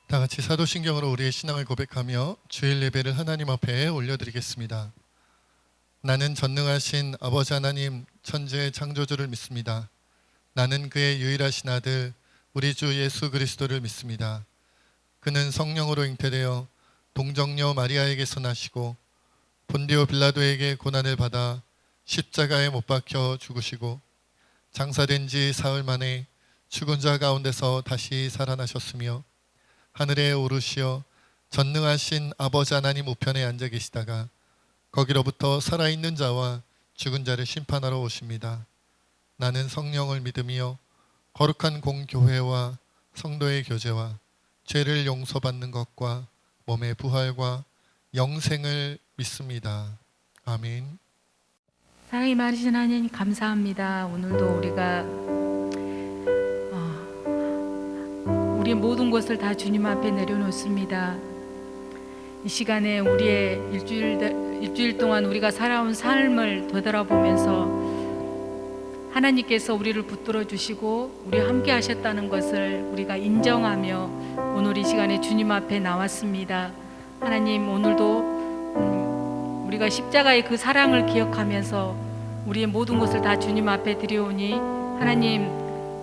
다 같이 사도신경으로 우리의 신앙을 고백하며 주일 예배를 하나님 앞에 올려드리겠습니다. 나는 전능하신 아버지 하나님 천지의 창조주를 믿습니다. 나는 그의 유일하신 아들 우리 주 예수 그리스도를 믿습니다. 그는 성령으로 잉태되어 동정녀 마리아에게서 나시고 본디오 빌라도에게 고난을 받아 십자가에 못 박혀 죽으시고 장사된 지 사흘 만에 죽은 자 가운데서 다시 살아나셨으며 하늘에 오르시어 전능하신 아버지 하나님 우편에 앉아 계시다가 거기로부터 살아있는 자와 죽은 자를 심판하러 오십니다. 나는 성령을 믿으며 거룩한 공교회와 성도의 교제와 죄를 용서받는 것과 몸의 부활과 영생을 믿습니다. 아멘. 사랑이 많으신 하나님 감사합니다. 오늘도 우리가 우리의 모든 것을 다 주님 앞에 내려놓습니다. 이 시간에 우리의 일주일 동안 우리가 살아온 삶을 되돌아보면서 하나님께서 우리를 붙들어 주시고 우리와 함께 하셨다는 것을 우리가 인정하며 오늘 이 시간에 주님 앞에 나왔습니다. 하나님, 오늘도 우리가 십자가의 그 사랑을 기억하면서 우리의 모든 것을 다 주님 앞에 드려오니 하나님,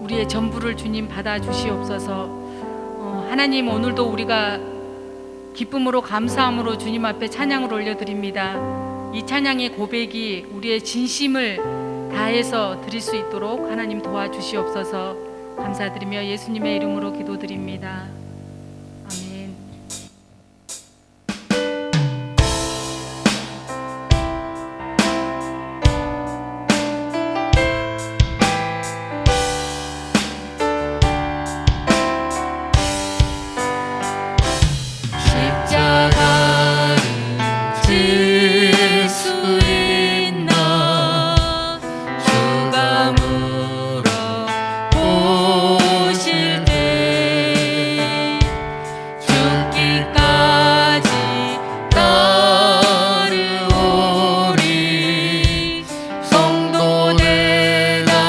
우리의 전부를 주님 받아 주시옵소서. 하나님, 오늘도 우리가 기쁨으로 감사함으로 주님 앞에 찬양을 올려드립니다. 이 찬양의 고백이 우리의 진심을 다해서 드릴 수 있도록 하나님 도와주시옵소서. 감사드리며 예수님의 이름으로 기도드립니다. 아멘. 십자가를 질 수 있나 주가 물어보실 때 죽기까지 따르오리 성도 대답하였다.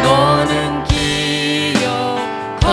너는 기억하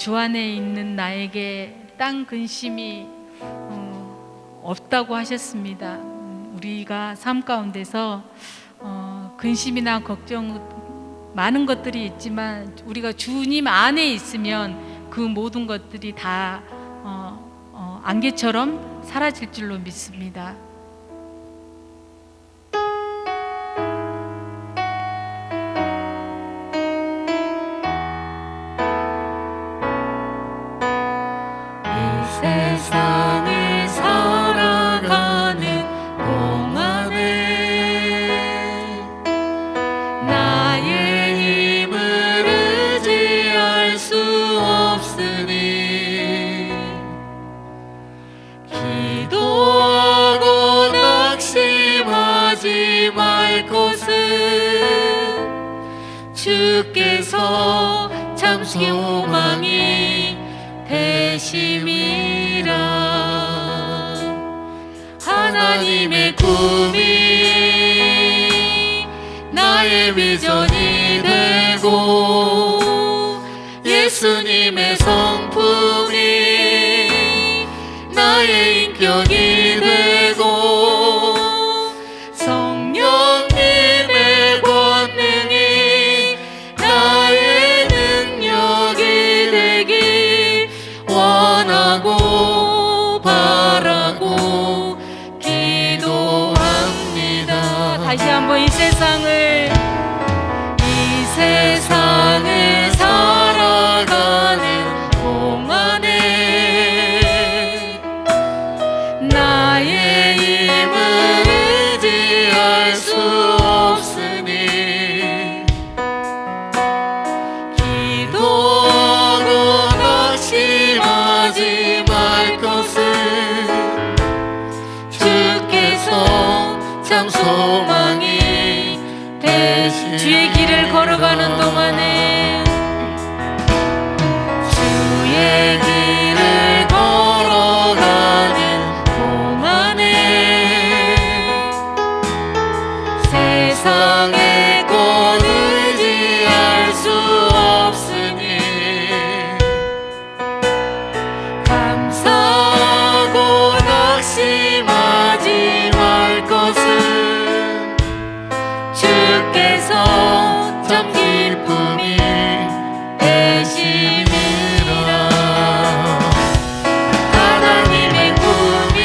주 안에 있는 나에게 땅 근심이 없다고 하셨습니다. 우리가 삶 가운데서 근심이나 걱정 많은 것들이 있지만 우리가 주님 안에 있으면 그 모든 것들이 다 안개처럼 사라질 줄로 믿습니다. 세상을 살아가는 동안에 나의 힘을 의지할 수 없으니 기도하고 낙심하지 말 것은 주께서 참 소망이 되심이라. 하나님의 꿈이 나의 비전이 되고 예수님의 성품이 나의 인격이 되고 성령님의 권능이 나의 능력이 되길 원하고 바라고 기도합니다. 다시 한번 이 세상을 살아가는 동안에 나의 힘을 의지할 수 없으니 기도하고 낙심하지 말 것은 주께서 참 소망이 되시니. 주의 길을 걸어가는 동안에 주의 길을 걸어가는 동안에 세상의 것 의지할 수 없으니 감사하고 낙심하지 말 것은 주께서 참 기쁨이 되심이라. 하나님의 꿈이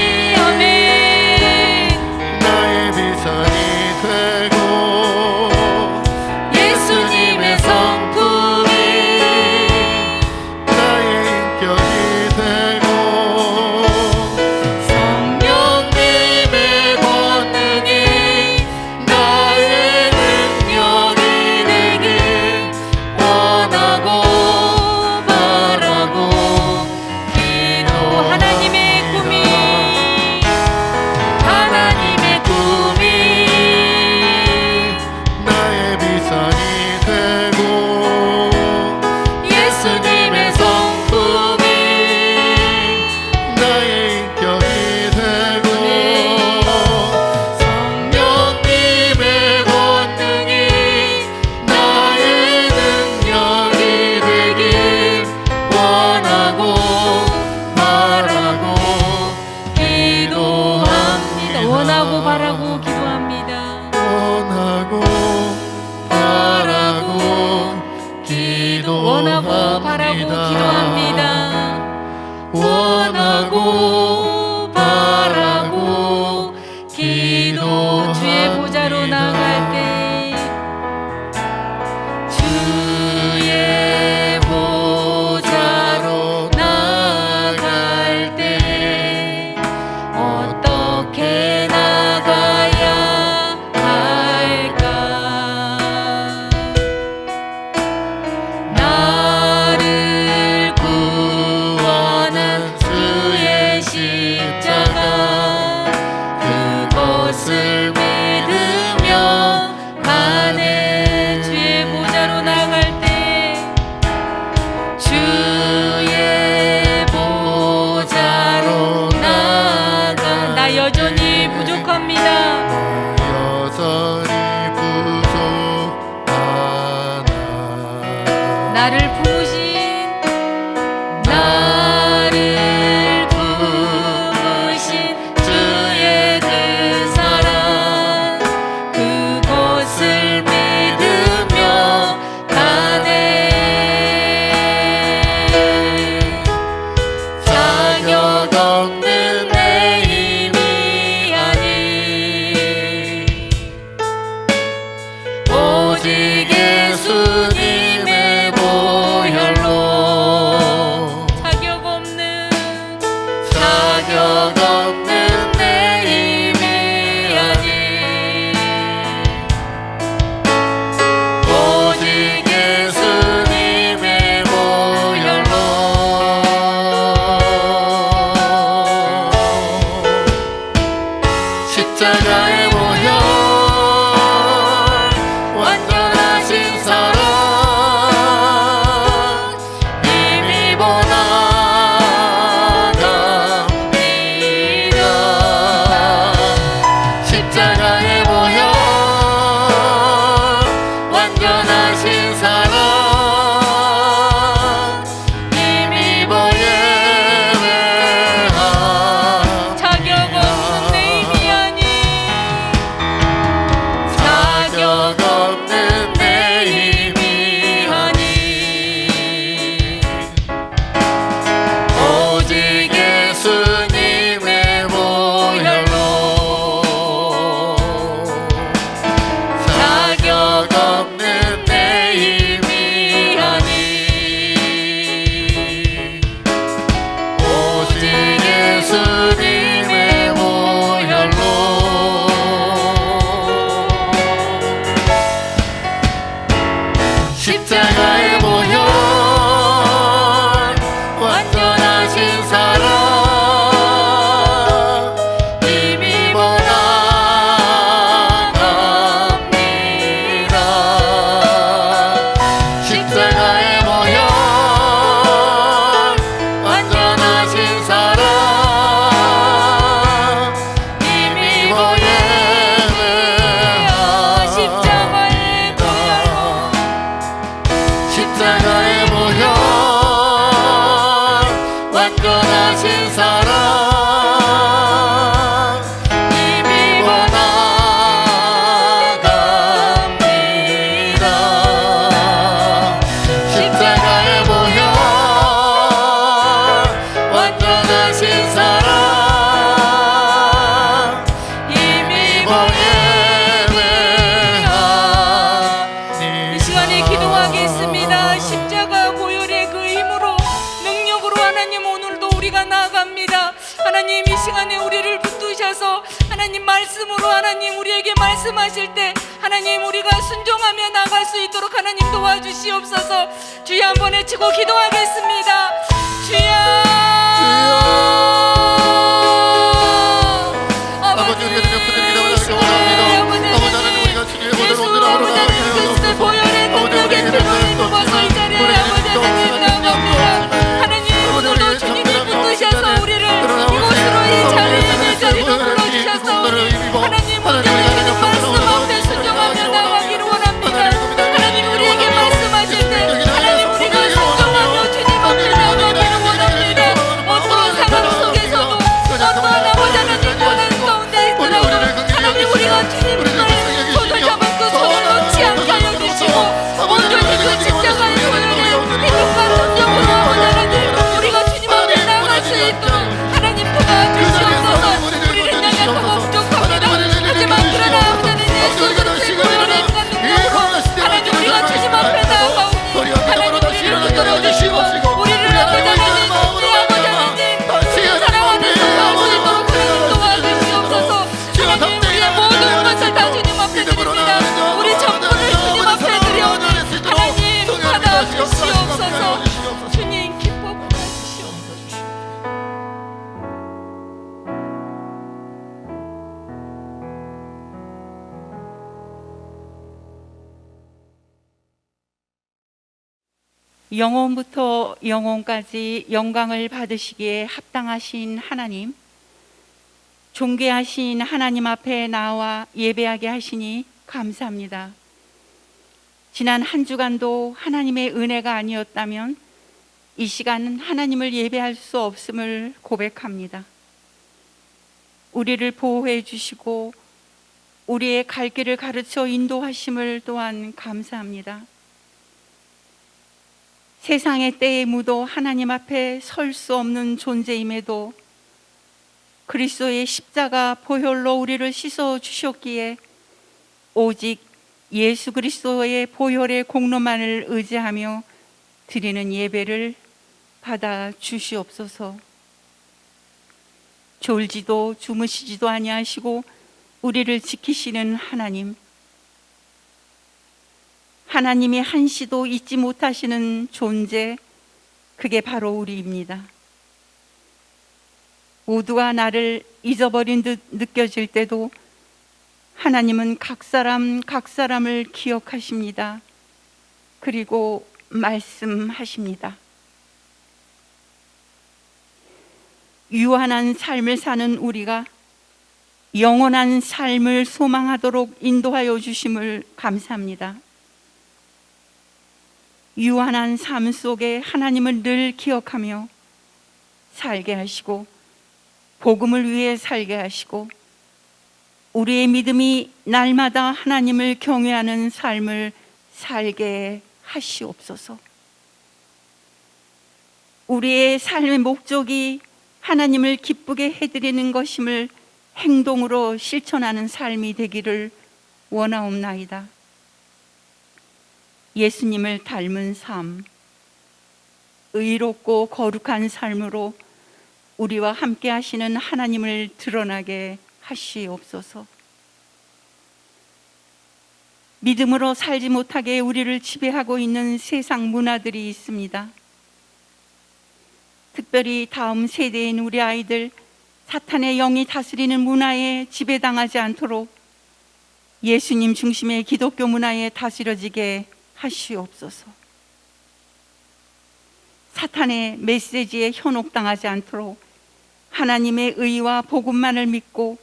나의 비전이 되고 예수님의 성품이 나의 인격이 되고 성령님의 권능이 나의 능력이 되길 원하고 바라고 하나님의 꿈이 하나님의 꿈이 나의 비전이 되고 예수님의 성품이 나의 인격이 되고 성령님의 권능이 나의 능력이 되길 원하고 바라고 기도합니다. 원하고 바라고 기도합니다. 원하고 바라고 기도합니다. 원하고 바라고 기도합니다. 원하고 바라고 기도합니다. 주의 보좌로 나아갈 때 주의 보좌로 나아갈 때 어떻게 나가야 할까? 나를 구원한 주의 십자가 그것을 믿으며 가네. 주의 보좌로 나아갈 때 주의 보좌로 나아가 나 여전히 부족합니다. 여전히 부족하나 나를 부으신 영원하신 사랑 힘입어 예배합니다. 자격 없는 내 힘이 아니 자격 없는 내 힘이 아니 오직 예수님의 보혈로 자격 없는 내 힘이 아니 오직 예수님의 보혈로 십자가의 보혈 완전하신 사랑 힘입어 나갑니다. 십자가의 보혈 완전하신 사랑 힘입어 예배합니다. 십자가의 보혈로 십자가의 보혈 완전하신 사랑 힘입어 나갑니다. 십자가의 보혈 완전하신 사랑 힘입어 예배합니다. 이 시간에 기도하겠습니다. 십자가 보혈의 그 힘으로 능력으로 하나님 오늘도 우리가 나아갑니다. 하나님 이 시간에 우리를 붙드셔서 하나님 말씀으로 하나님 우리에게 말씀하실 때 하나님 우리가 순종하며 나갈 수 있도록 하나님 도와주시옵소서. 주여 한번 외치고 기도하겠습니다. 주여 아버지 우리가 주님 붙드리기다 원합니다. 아버지 하나님 우리가 주님의 보혈을 오늘 하루 그리스도의 보혈의 능력의 피로에 누워서 이 자리에 아버지 하나님 나갑니다. 하나님 오늘도 주님이 붙드셔서 우리를 이곳으로 이 자리로 불러주셨사오니 하나님 오늘 말씀 앞에 순종하며 나가기를 원합니다. 하나님 우리에게 말씀하실 때 하나님 우리가 순종하며 주님 앞에 나가기를 원합니다. 어떤 상황 속에서도 어떠한 아버지 하나님 고난 가운데 있더라도 하나님 우리가 주님의 손을 잡아 그 손을 놓지 않게 하여 주시고 온전히 그 십자가의 보혈의 힘과 능력으로 아버지 하나님 우리가 주님 앞에 나아갈 수 있도록 하나님 도와주시옵소서. 우리는 연약하고 부족합니다. 하지만 그러나 아버지 하나님 예수 그리스도의 보혈의 힘과 능력으로 하나님 우리가 주님 앞에 나아가오니 하나님 우리를 붙들어 주시고 우리를 아버지 하나님 우리 아버지 하나님 사랑하는 나갈 수 있도록 하나님 도와주시옵소서. 하나님 우리의 모든 것을 다 주님 앞에 드립니다. 우리 전부를 주님 앞에 드려오니 하나님 받아주시옵소서. 주님 기뻐 받아주시옵소서. 영원부터 영원까지 영광을 받으시기에 합당하신 하나님, 존귀하신 하나님 앞에 나와 예배하게 하시니 감사합니다. 지난 한 주간도 하나님의 은혜가 아니었다면 이 시간은 하나님을 예배할 수 없음을 고백합니다. 우리를 보호해 주시고 우리의 갈 길을 가르쳐 인도하심을 또한 감사합니다. 세상의 때에 묻어 하나님 앞에 설 수 없는 존재임에도 그리스도의 십자가 보혈로 우리를 씻어 주셨기에 오직 예수 그리스도의 보혈의 공로만을 의지하며 드리는 예배를 받아 주시옵소서. 졸지도 주무시지도 아니하시고 우리를 지키시는 하나님, 하나님이 한시도 잊지 못하시는 존재, 그게 바로 우리입니다. 모두가 나를 잊어버린 듯 느껴질 때도 하나님은 각 사람을 기억하십니다. 그리고 말씀하십니다. 유한한 삶을 사는 우리가 영원한 삶을 소망하도록 인도하여 주심을 감사합니다. 유한한 삶 속에 하나님을 늘 기억하며 살게 하시고 복음을 위해 살게 하시고 우리의 믿음이 날마다 하나님을 경외하는 삶을 살게 하시옵소서. 우리의 삶의 목적이 하나님을 기쁘게 해드리는 것임을 행동으로 실천하는 삶이 되기를 원하옵나이다. 예수님을 닮은 삶, 의롭고 거룩한 삶으로 우리와 함께 하시는 하나님을 드러나게 하시옵소서. 믿음으로 살지 못하게 우리를 지배하고 있는 세상 문화들이 있습니다. 특별히 다음 세대인 우리 아이들, 사탄의 영이 다스리는 문화에 지배당하지 않도록 예수님 중심의 기독교 문화에 다스려지게 하시옵소서. 사탄의 메시지에 현혹당하지 않도록 하나님의 의와 복음만을 믿고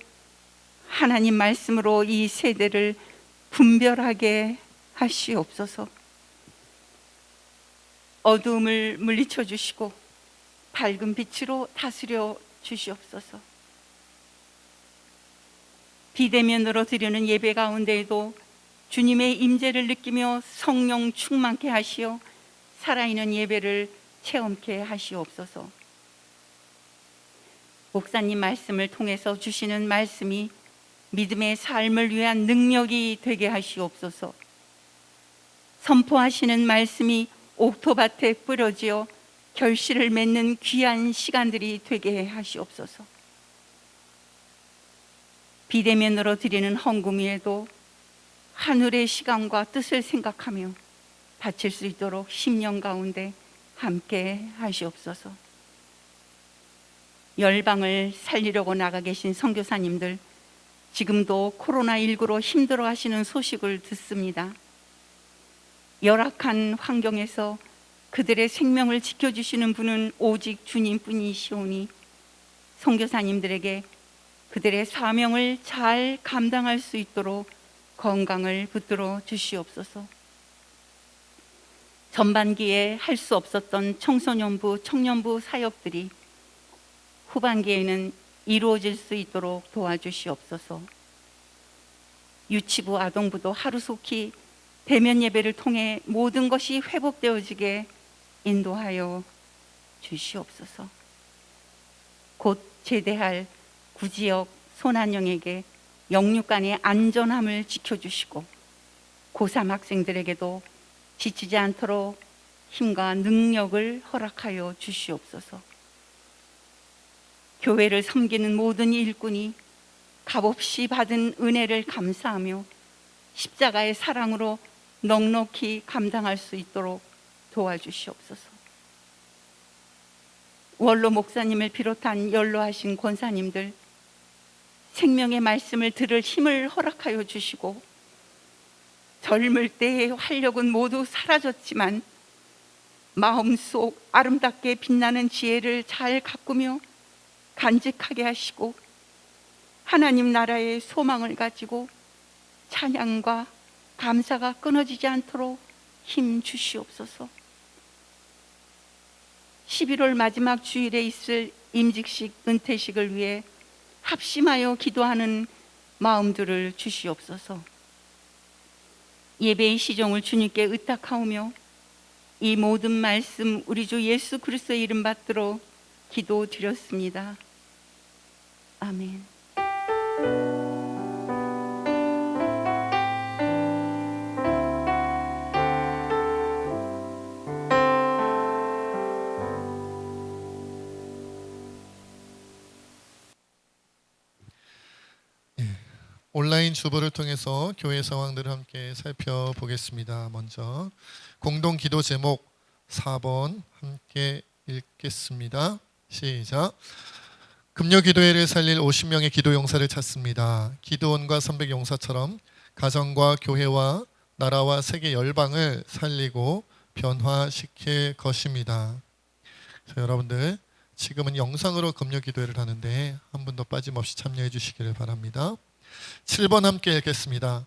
하나님 말씀으로 이 세대를 분별하게 하시옵소서. 어두움을 물리쳐 주시고 밝은 빛으로 다스려 주시옵소서. 비대면으로 드리는 예배 가운데에도 주님의 임재를 느끼며 성령 충만케 하시어 살아있는 예배를 체험케 하시옵소서. 목사님 말씀을 통해서 주시는 말씀이 믿음의 삶을 위한 능력이 되게 하시옵소서. 선포하시는 말씀이 옥토밭에 뿌려지어 결실을 맺는 귀한 시간들이 되게 하시옵소서. 비대면으로 드리는 헌금 위에도 하늘의 시간과 뜻을 생각하며 바칠 수 있도록 심령 가운데 함께 하시옵소서. 열방을 살리려고 나가 계신 선교사님들, 지금도 코로나19로 힘들어 하시는 소식을 듣습니다. 열악한 환경에서 그들의 생명을 지켜주시는 분은 오직 주님뿐이시오니 선교사님들에게 그들의 사명을 잘 감당할 수 있도록 건강을 붙들어 주시옵소서. 전반기에 할 수 없었던 청소년부, 청년부 사역들이 후반기에는 이루어질 수 있도록 도와주시옵소서. 유치부, 아동부도 하루속히 대면 예배를 통해 모든 것이 회복되어지게 인도하여 주시옵소서. 곧 제대할 구지역 소난영에게 영육간의 안전함을 지켜주시고 고3 학생들에게도 지치지 않도록 힘과 능력을 허락하여 주시옵소서. 교회를 섬기는 모든 일꾼이 값없이 받은 은혜를 감사하며 십자가의 사랑으로 넉넉히 감당할 수 있도록 도와주시옵소서. 원로 목사님을 비롯한 연로하신 권사님들, 생명의 말씀을 들을 힘을 허락하여 주시고 젊을 때의 활력은 모두 사라졌지만 마음속 아름답게 빛나는 지혜를 잘 가꾸며 간직하게 하시고 하나님 나라의 소망을 가지고 찬양과 감사가 끊어지지 않도록 힘 주시옵소서. 11월 마지막 주일에 있을 임직식, 은퇴식을 위해 합심하여 기도하는 마음들을 주시옵소서. 예배의 시종을 주님께 의탁하오며 이 모든 말씀 우리 주 예수 그리스도의 이름 받들어 기도드렸습니다. 아멘. 온라인 주보를 통해서 교회 상황들을 함께 살펴보겠습니다. 먼저 공동 기도 제목 4번 함께 읽겠습니다. 시작. 금요 기도회를 살릴 50명의 기도 용사를 찾습니다. 기도원과 선백 용사처럼 가정과 교회와 나라와 세계 열방을 살리고 변화시킬 것입니다. 여러분들 지금은 영상으로 금요 기도회를 하는데 한 분도 빠짐없이 참여해 주시기를 바랍니다. 7번 함께 읽겠습니다.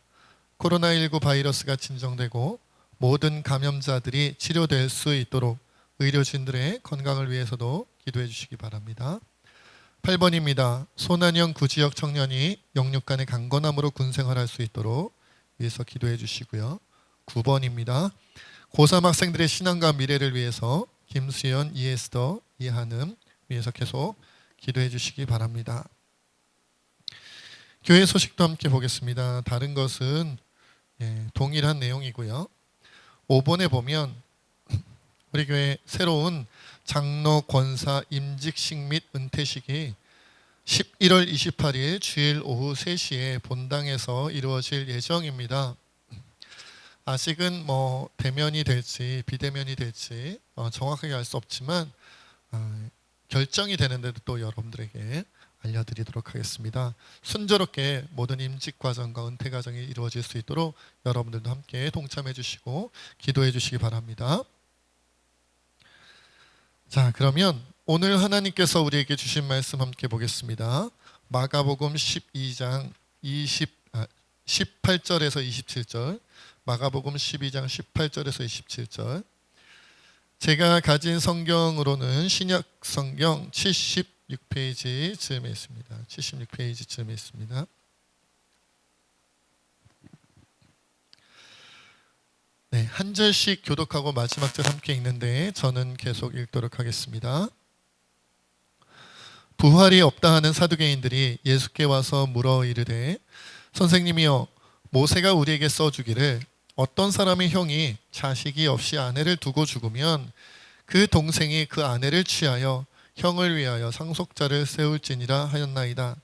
코로나19 바이러스가 진정되고 모든 감염자들이 치료될 수 있도록 의료진들의 건강을 위해서도 기도해 주시기 바랍니다. 8번입니다. 손한영 구지역 청년이 영육간의 강건함으로 군생활할 수 있도록 위해서 기도해 주시고요. 9번입니다. 고3 학생들의 신앙과 미래를 위해서 김수연, 이에스더, 이한음 위해서 계속 기도해 주시기 바랍니다. 교회 소식도 함께 보겠습니다. 다른 것은 동일한 내용이고요. 5번에 보면 우리 교회 새로운 장로, 권사 임직식 및 은퇴식이 11월 28일 주일 오후 3시에 본당에서 이루어질 예정입니다. 아직은 대면이 될지 비대면이 될지 정확하게 알 수 없지만 결정이 되는데도 또 여러분들에게 알려드리도록 하겠습니다. 순조롭게 모든 임직 과정과 은퇴 과정이 이루어질 수 있도록 여러분들도 함께 동참해 주시고 기도해 주시기 바랍니다. 자, 그러면 오늘 하나님께서 우리에게 주신 말씀 함께 보겠습니다. 마가복음 12장 18절에서 27절, 마가복음 12장 18절에서 27절. 제가 가진 성경으로는 신약 성경 76페이지쯤에 있습니다. 76페이지쯤에 있습니다. 네, 한 절씩 교독하고 마지막 절 함께 읽는데 저는 계속 읽도록 하겠습니다. 부활이 없다 하는 사두개인들이 예수께 와서 물어 이르되 선생님이여, 모세가 우리에게 써주기를 어떤 사람의 형이 자식이 없이 아내를 두고 죽으면 그 동생이 그 아내를 취하여 형을 위하여 상속자를 세울지니라 하였나이다.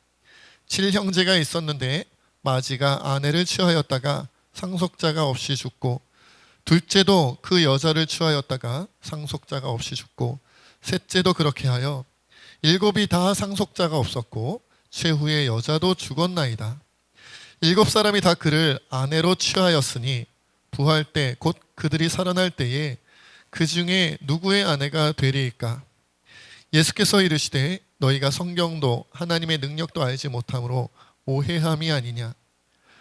7형제가 있었는데 마지가 아내를 취하였다가 상속자가 없이 죽고, 둘째도 그 여자를 취하였다가 상속자가 없이 죽고, 셋째도 그렇게 하여 7이 다 상속자가 없었고 최후의 여자도 죽었나이다. 7사람이 다 그를 아내로 취하였으니 부활 때 곧 그들이 살아날 때에 그 중에 누구의 아내가 되리이까? 예수께서 이르시되 너희가 성경도 하나님의 능력도 알지 못함으로 오해함이 아니냐?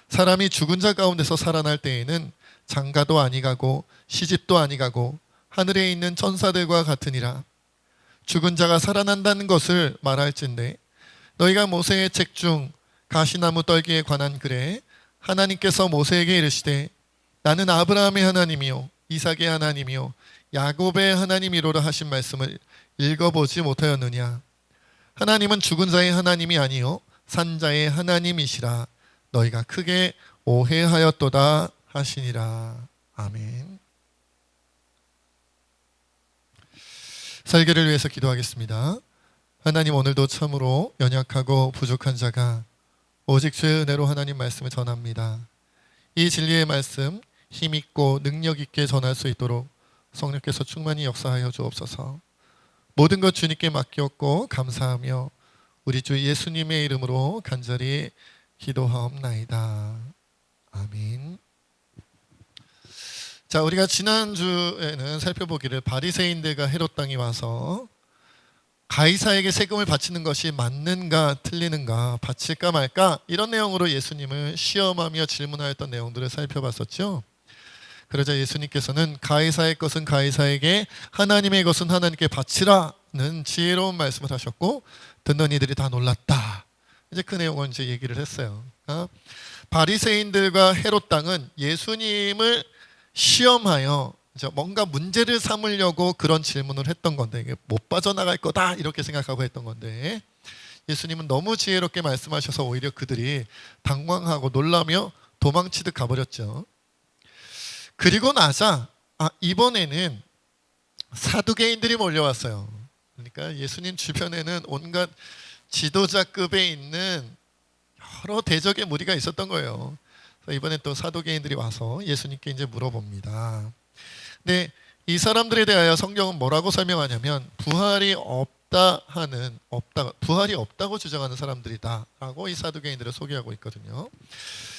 사람이 죽은 자 가운데서 살아날 때에는 장가도 아니가고 시집도 아니가고 하늘에 있는 천사들과 같으니라. 죽은 자가 살아난다는 것을 말할진대 너희가 모세의 책 중 가시나무 떨기에 관한 글에 하나님께서 모세에게 이르시되 나는 아브라함의 하나님이요 이삭의 하나님이요 야곱의 하나님이로라 하신 말씀을 읽어보지 못하였느냐? 하나님은 죽은 자의 하나님이 아니요 산 자의 하나님이시라. 너희가 크게 오해하였도다 하시니라. 아멘. 설교를 위해서 기도하겠습니다. 하나님, 오늘도 참으로 연약하고 부족한 자가 오직 주의 은혜로 하나님 말씀을 전합니다. 이 진리의 말씀 힘있고 능력있게 전할 수 있도록 성령께서 충만히 역사하여 주옵소서. 모든 것 주님께 맡겼고 감사하며 우리 주 예수님의 이름으로 간절히 기도하옵나이다. 아멘. 자, 우리가 지난주에는 살펴보기를 바리새인들과 헤롯 당이 와서 가이사에게 세금을 바치는 것이 맞는가 틀리는가, 바칠까 말까, 이런 내용으로 예수님을 시험하며 질문하였던 내용들을 살펴봤었죠. 그러자 예수님께서는 가이사의 것은 가이사에게, 하나님의 것은 하나님께 바치라는 지혜로운 말씀을 하셨고 듣는 이들이 다 놀랐다. 이제 그 내용은 이제 얘기를 했어요. 바리새인들과 헤롯 당은 예수님을 시험하여 뭔가 문제를 삼으려고 그런 질문을 했던 건데, 이게 못 빠져나갈 거다 이렇게 생각하고 했던 건데, 예수님은 너무 지혜롭게 말씀하셔서 오히려 그들이 당황하고 놀라며 도망치듯 가버렸죠. 그리고 나자 이번에는 사두개인들이 몰려왔어요. 그러니까 예수님 주변에는 온갖 지도자급에 있는 여러 대적의 무리가 있었던 거예요. 그래서 이번엔 또 사두개인들이 와서 예수님께 이제 물어봅니다. 근데 이 사람들에 대하여 성경은 뭐라고 설명하냐면 부활이 없다고 주장하는 사람들이다라고 이 사두개인들을 소개하고 있거든요.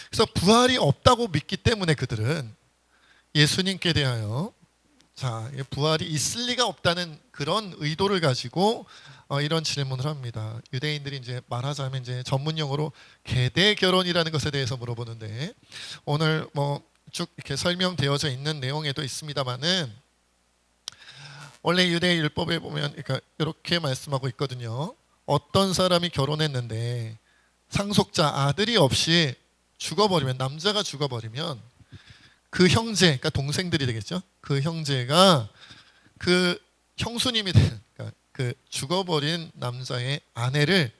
그래서 부활이 없다고 믿기 때문에 그들은 예수님께 대하여 부활이 있을 리가 없다는 그런 의도를 가지고 이런 질문을 합니다. 유대인들이 이제 말하자면 이제 전문 용어로 계대 결혼이라는 것에 대해서 물어보는데, 오늘 쭉 이렇게 설명되어져 있는 내용에도 있습니다만은 원래 유대 율법에 보면 그러니까 이렇게 말씀하고 있거든요. 어떤 사람이 결혼했는데 상속자 아들이 없이 죽어버리면, 남자가 죽어버리면 그 형제, 그러니까 동생들이 되겠죠. 그 형제가 그 형수님이 되는, 그러니까 그 죽어버린 남자의 아내를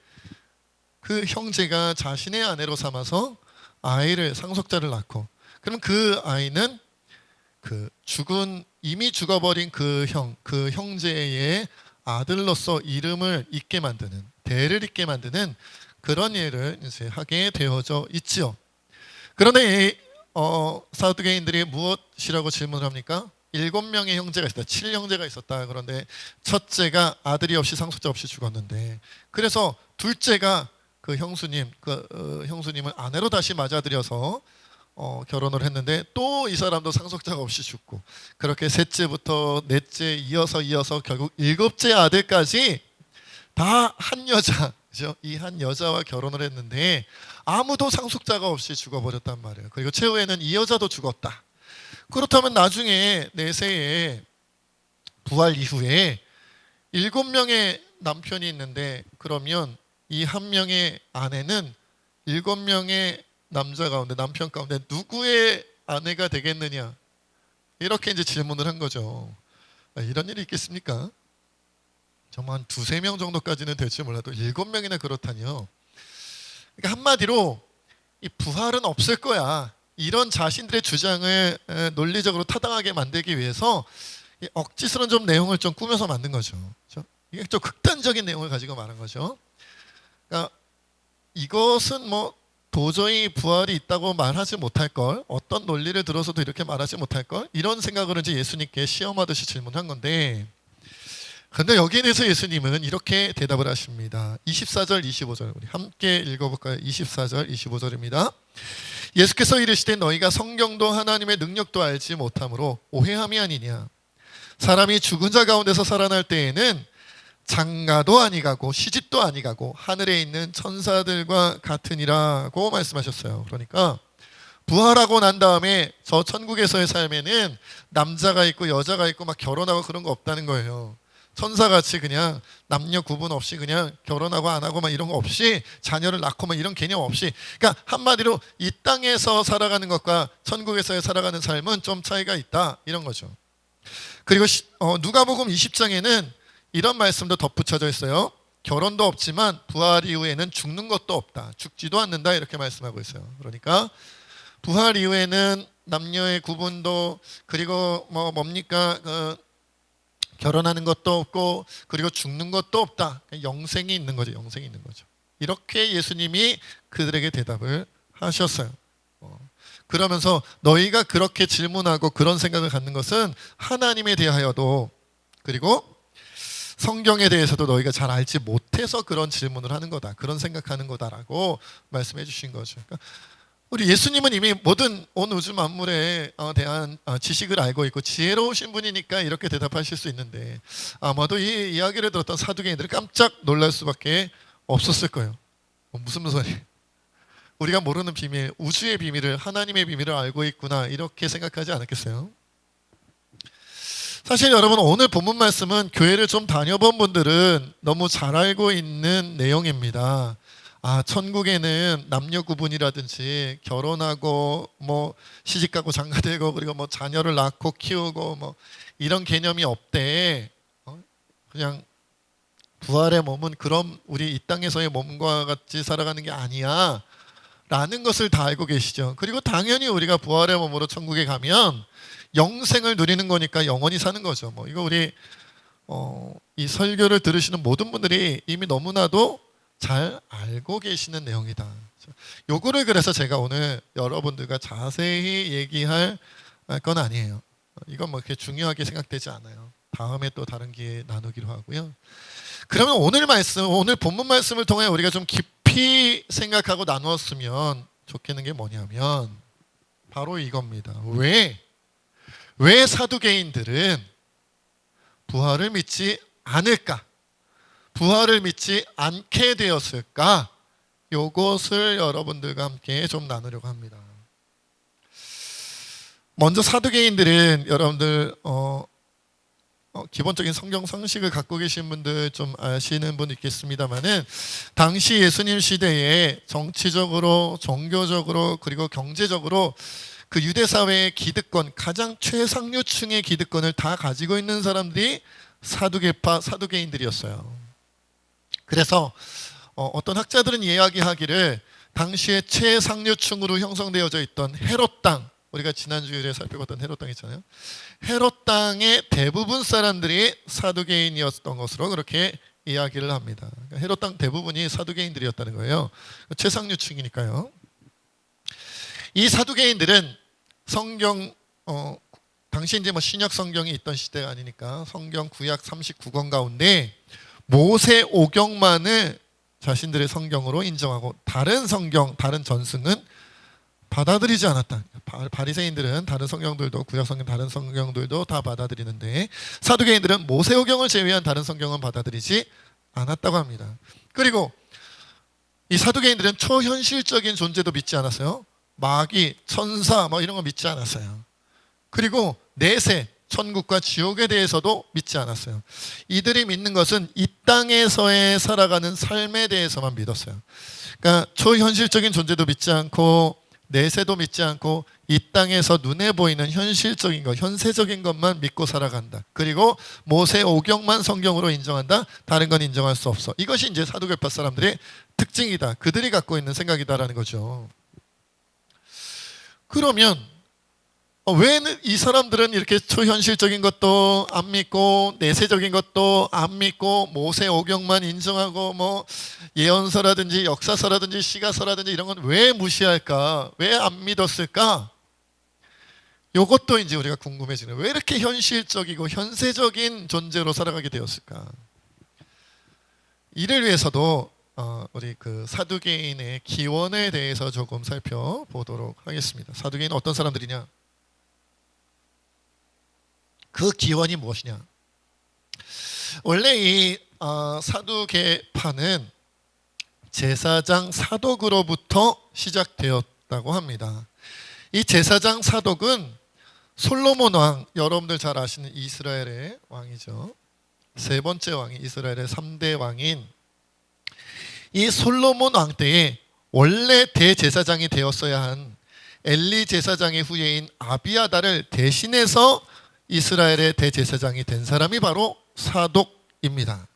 그 형제가 자신의 아내로 삼아서 아이를, 상속자를 낳고, 그럼 그 아이는 그 이미 죽어버린 그 형제의 아들로서 이름을 잇게 만드는, 대를 잇게 만드는 그런 일을 이제 하게 되어져 있지요. 그런데 사두개인들이 무엇이라고 질문을 합니까? 7명의 형제가 있었다. 7형제가 있었다. 그런데 첫째가 아들이 없이 상속자 없이 죽었는데, 그래서 둘째가 그 형수님을 아내로 다시 맞아들여서 결혼을 했는데 또 이 사람도 상속자가 없이 죽고, 그렇게 셋째부터 넷째 이어서 결국 7째 아들까지 다 한 여자, 그죠? 이 한 여자와 결혼을 했는데 아무도 상속자가 없이 죽어버렸단 말이에요. 그리고 최후에는 이 여자도 죽었다. 그렇다면 나중에 내세에 부활 이후에 7명의 남편이 있는데, 그러면 이 한 명의 아내는 7명의 남편 가운데 누구의 아내가 되겠느냐, 이렇게 이제 질문을 한 거죠. 이런 일이 있겠습니까? 정말 한 2-3명 정도까지는 될지 몰라도 7명이나 그렇다니요. 그러니까 한마디로 이 부활은 없을 거야, 이런 자신들의 주장을 논리적으로 타당하게 만들기 위해서 억지스러운 좀 내용을 좀 꾸며서 만든 거죠. 그렇죠? 이게 좀 극단적인 내용을 가지고 말한 거죠. 그러니까 이것은 뭐 도저히 부활이 있다고 말하지 못할 걸, 어떤 논리를 들어서도 이렇게 말하지 못할 걸, 이런 생각으로 이제 예수님께 시험하듯이 질문한 건데, 그런데 여기에 대해서 예수님은 이렇게 대답을 하십니다. 24절 25절 우리 함께 읽어볼까요? 24절 25절입니다. 예수께서 이르시되 너희가 성경도 하나님의 능력도 알지 못함으로 오해함이 아니냐. 사람이 죽은 자 가운데서 살아날 때에는 장가도 아니가고 시집도 아니가고 하늘에 있는 천사들과 같으니라고 말씀하셨어요. 그러니까 부활하고 난 다음에 저 천국에서의 삶에는 남자가 있고 여자가 있고 막 결혼하고 그런 거 없다는 거예요. 천사같이 그냥 남녀 구분 없이 그냥 결혼하고 안 하고 막 이런 거 없이 자녀를 낳고 막 이런 개념 없이, 그러니까 한마디로 이 땅에서 살아가는 것과 천국에서의 살아가는 삶은 좀 차이가 있다, 이런 거죠. 그리고 누가복음 20장에는 이런 말씀도 덧붙여져 있어요. 결혼도 없지만 부활 이후에는 죽는 것도 없다, 죽지도 않는다, 이렇게 말씀하고 있어요. 그러니까 부활 이후에는 남녀의 구분도, 그리고 뭡니까 결혼하는 것도 없고 그리고 죽는 것도 없다, 영생이 있는 거죠. 영생이 있는 거죠. 이렇게 예수님이 그들에게 대답을 하셨어요. 그러면서 너희가 그렇게 질문하고 그런 생각을 갖는 것은 하나님에 대하여도, 그리고 성경에 대해서도 너희가 잘 알지 못해서 그런 질문을 하는 거다, 그런 생각하는 거다라고 말씀해 주신 거죠. 그러니까 우리 예수님은 이미 모든 온 우주 만물에 대한 지식을 알고 있고 지혜로우신 분이니까 이렇게 대답하실 수 있는데, 아마도 이 이야기를 들었던 사두개인들은 깜짝 놀랄 수밖에 없었을 거예요. 무슨 소리? 우리가 모르는 비밀, 우주의 비밀을, 하나님의 비밀을 알고 있구나, 이렇게 생각하지 않았겠어요? 사실 여러분, 오늘 본문 말씀은 교회를 좀 다녀본 분들은 너무 잘 알고 있는 내용입니다. 천국에는 남녀 구분이라든지 결혼하고 시집가고 장가되고 그리고 자녀를 낳고 키우고 이런 개념이 없대. 그냥 부활의 몸은 그럼 우리 이 땅에서의 몸과 같이 살아가는 게 아니야 라는 것을 다 알고 계시죠. 그리고 당연히 우리가 부활의 몸으로 천국에 가면 영생을 누리는 거니까 영원히 사는 거죠. 이거 우리 이 설교를 들으시는 모든 분들이 이미 너무나도 잘 알고 계시는 내용이다. 요거를 그래서 제가 오늘 여러분들과 자세히 얘기할 건 아니에요. 이건 그렇게 중요하게 생각되지 않아요. 다음에 또 다른 기회에 나누기로 하고요. 그러면 오늘 본문 말씀을 통해 우리가 좀 깊이 생각하고 나누었으면 좋겠는 게 뭐냐면 바로 이겁니다. 왜 사두개인들은 부활을 믿지 않을까? 부활을 믿지 않게 되었을까? 요것을 여러분들과 함께 좀 나누려고 합니다. 먼저 사두개인들은 여러분들 기본적인 성경 상식을 갖고 계신 분들 좀 아시는 분 있겠습니다만은 당시 예수님 시대에 정치적으로, 종교적으로, 그리고 경제적으로 그 유대 사회의 기득권, 가장 최상류층의 기득권을 다 가지고 있는 사람들이 사두개파, 사두개인들이었어요. 그래서 어떤 학자들은 이야기하기를 당시에 최상류층으로 형성되어져 있던 헤롯 땅, 우리가 지난주에 살펴봤던 헤롯 땅 있잖아요. 헤롯 땅의 대부분 사람들이 사두개인이었던 것으로 그렇게 이야기를 합니다. 그러니까 헤롯 땅 대부분이 사두개인들이었다는 거예요. 최상류층이니까요. 이 사두개인들은 성경 당시 이제 뭐 신약 성경이 있던 시대가 아니니까 성경 구약 39권 가운데 모세 오경만을 자신들의 성경으로 인정하고 다른 성경, 다른 전승은 받아들이지 않았다. 바리새인들은 다른 성경들도, 구약 성경 다른 성경들도 다 받아들이는데 사두개인들은 모세오경을 제외한 다른 성경은 받아들이지 않았다고 합니다. 그리고 이 사두개인들은 초현실적인 존재도 믿지 않았어요. 마귀, 천사 뭐 이런 거 믿지 않았어요. 그리고 내세, 천국과 지옥에 대해서도 믿지 않았어요. 이들이 믿는 것은 이 땅에서의 살아가는 삶에 대해서만 믿었어요. 그러니까 초현실적인 존재도 믿지 않고 내세도 믿지 않고 이 땅에서 눈에 보이는 현실적인 것, 현세적인 것만 믿고 살아간다. 그리고 모세 오경만 성경으로 인정한다. 다른 건 인정할 수 없어. 이것이 이제 사두개파 사람들의 특징이다. 그들이 갖고 있는 생각이다라는 거죠. 그러면 왜 이 사람들은 이렇게 초현실적인 것도 안 믿고 내세적인 것도 안 믿고 모세 오경만 인정하고 뭐 예언서라든지 역사서라든지 시가서라든지 이런 건 왜 무시할까? 왜 안 믿었을까? 이것도 이제 우리가 궁금해지는 거예요. 왜 이렇게 현실적이고 현세적인 존재로 살아가게 되었을까? 이를 위해서도 우리 그 사두개인의 기원에 대해서 조금 살펴보도록 하겠습니다. 사두개인은 어떤 사람들이냐? 그 기원이 무엇이냐? 원래 이 사두개파는 제사장 사독으로부터 시작되었다고 합니다. 이 제사장 사독은 솔로몬 왕, 여러분들 잘 아시는 이스라엘의 왕이죠. 세 번째 왕이 이스라엘의 3대 왕인 이 솔로몬 왕 때에 원래 대제사장이 되었어야 한 엘리 제사장의 후예인 아비아다를 대신해서 이스라엘의 대제사장이 된 사람이 바로 사독입니다.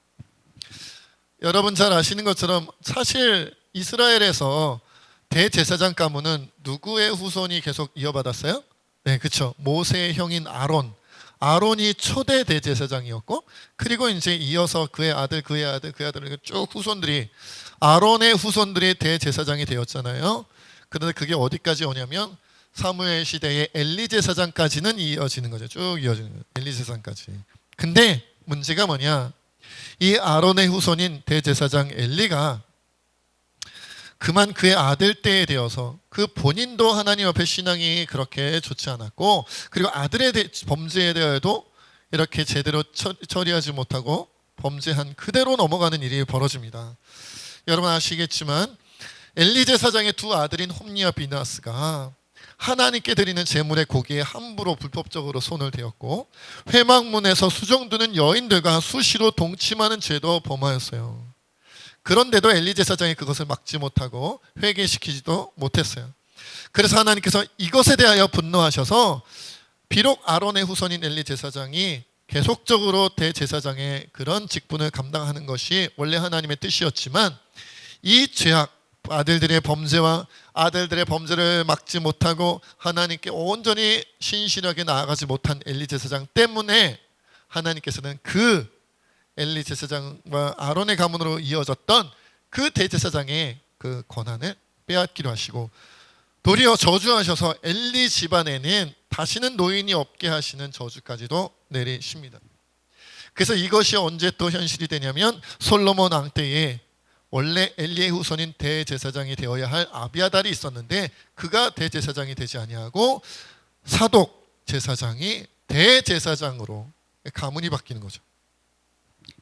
여러분 잘 아시는 것처럼 사실 이스라엘에서 대제사장 가문은 누구의 후손이 계속 이어받았어요? 네, 그렇죠. 모세의 형인 아론. 아론이 초대 대제사장이었고, 그리고 이제 이어서 그의 아들, 그의 아들, 그의 아들 쭉 후손들이 아론의 후손들이 대제사장이 되었잖아요. 그런데 그게 어디까지 오냐면 사무엘 시대의 엘리 제사장까지는 이어지는 거죠. 쭉 이어지는 거예요. 엘리 제사장까지. 근데 문제가 뭐냐? 이 아론의 후손인 대제사장 엘리가 그만 그의 아들 때에 되어서 그 본인도 하나님 앞에 신앙이 그렇게 좋지 않았고, 그리고 아들의 범죄에 대하여도 이렇게 제대로 처리하지 못하고 범죄한 그대로 넘어가는 일이 벌어집니다. 여러분 아시겠지만 엘리 제사장의 두 아들인 홈니와 비나스가 하나님께 드리는 제물의 고기에 함부로 불법적으로 손을 대었고, 회막문에서 수정두는 여인들과 수시로 동침하는 죄도 범하였어요. 그런데도 엘리 제사장이 그것을 막지 못하고 회개시키지도 못했어요. 그래서 하나님께서 이것에 대하여 분노하셔서 비록 아론의 후손인 엘리 제사장이 계속적으로 대제사장의 그런 직분을 감당하는 것이 원래 하나님의 뜻이었지만, 이 죄악, 아들들의 범죄와 아들들의 범죄를 막지 못하고 하나님께 온전히 신실하게 나아가지 못한 엘리 제사장 때문에 하나님께서는 그 엘리 제사장과 아론의 가문으로 이어졌던 그 대제사장의 그 권한을 빼앗기로 하시고, 도리어 저주하셔서 엘리 집안에는 다시는 노인이 없게 하시는 저주까지도 내리십니다. 그래서 이것이 언제 또 현실이 되냐면 솔로몬 왕 때에 원래 엘리의 후손인 대제사장이 되어야 할 아비아달이 있었는데 그가 대제사장이 되지 아니하고 사독 제사장이 대제사장으로 가문이 바뀌는 거죠.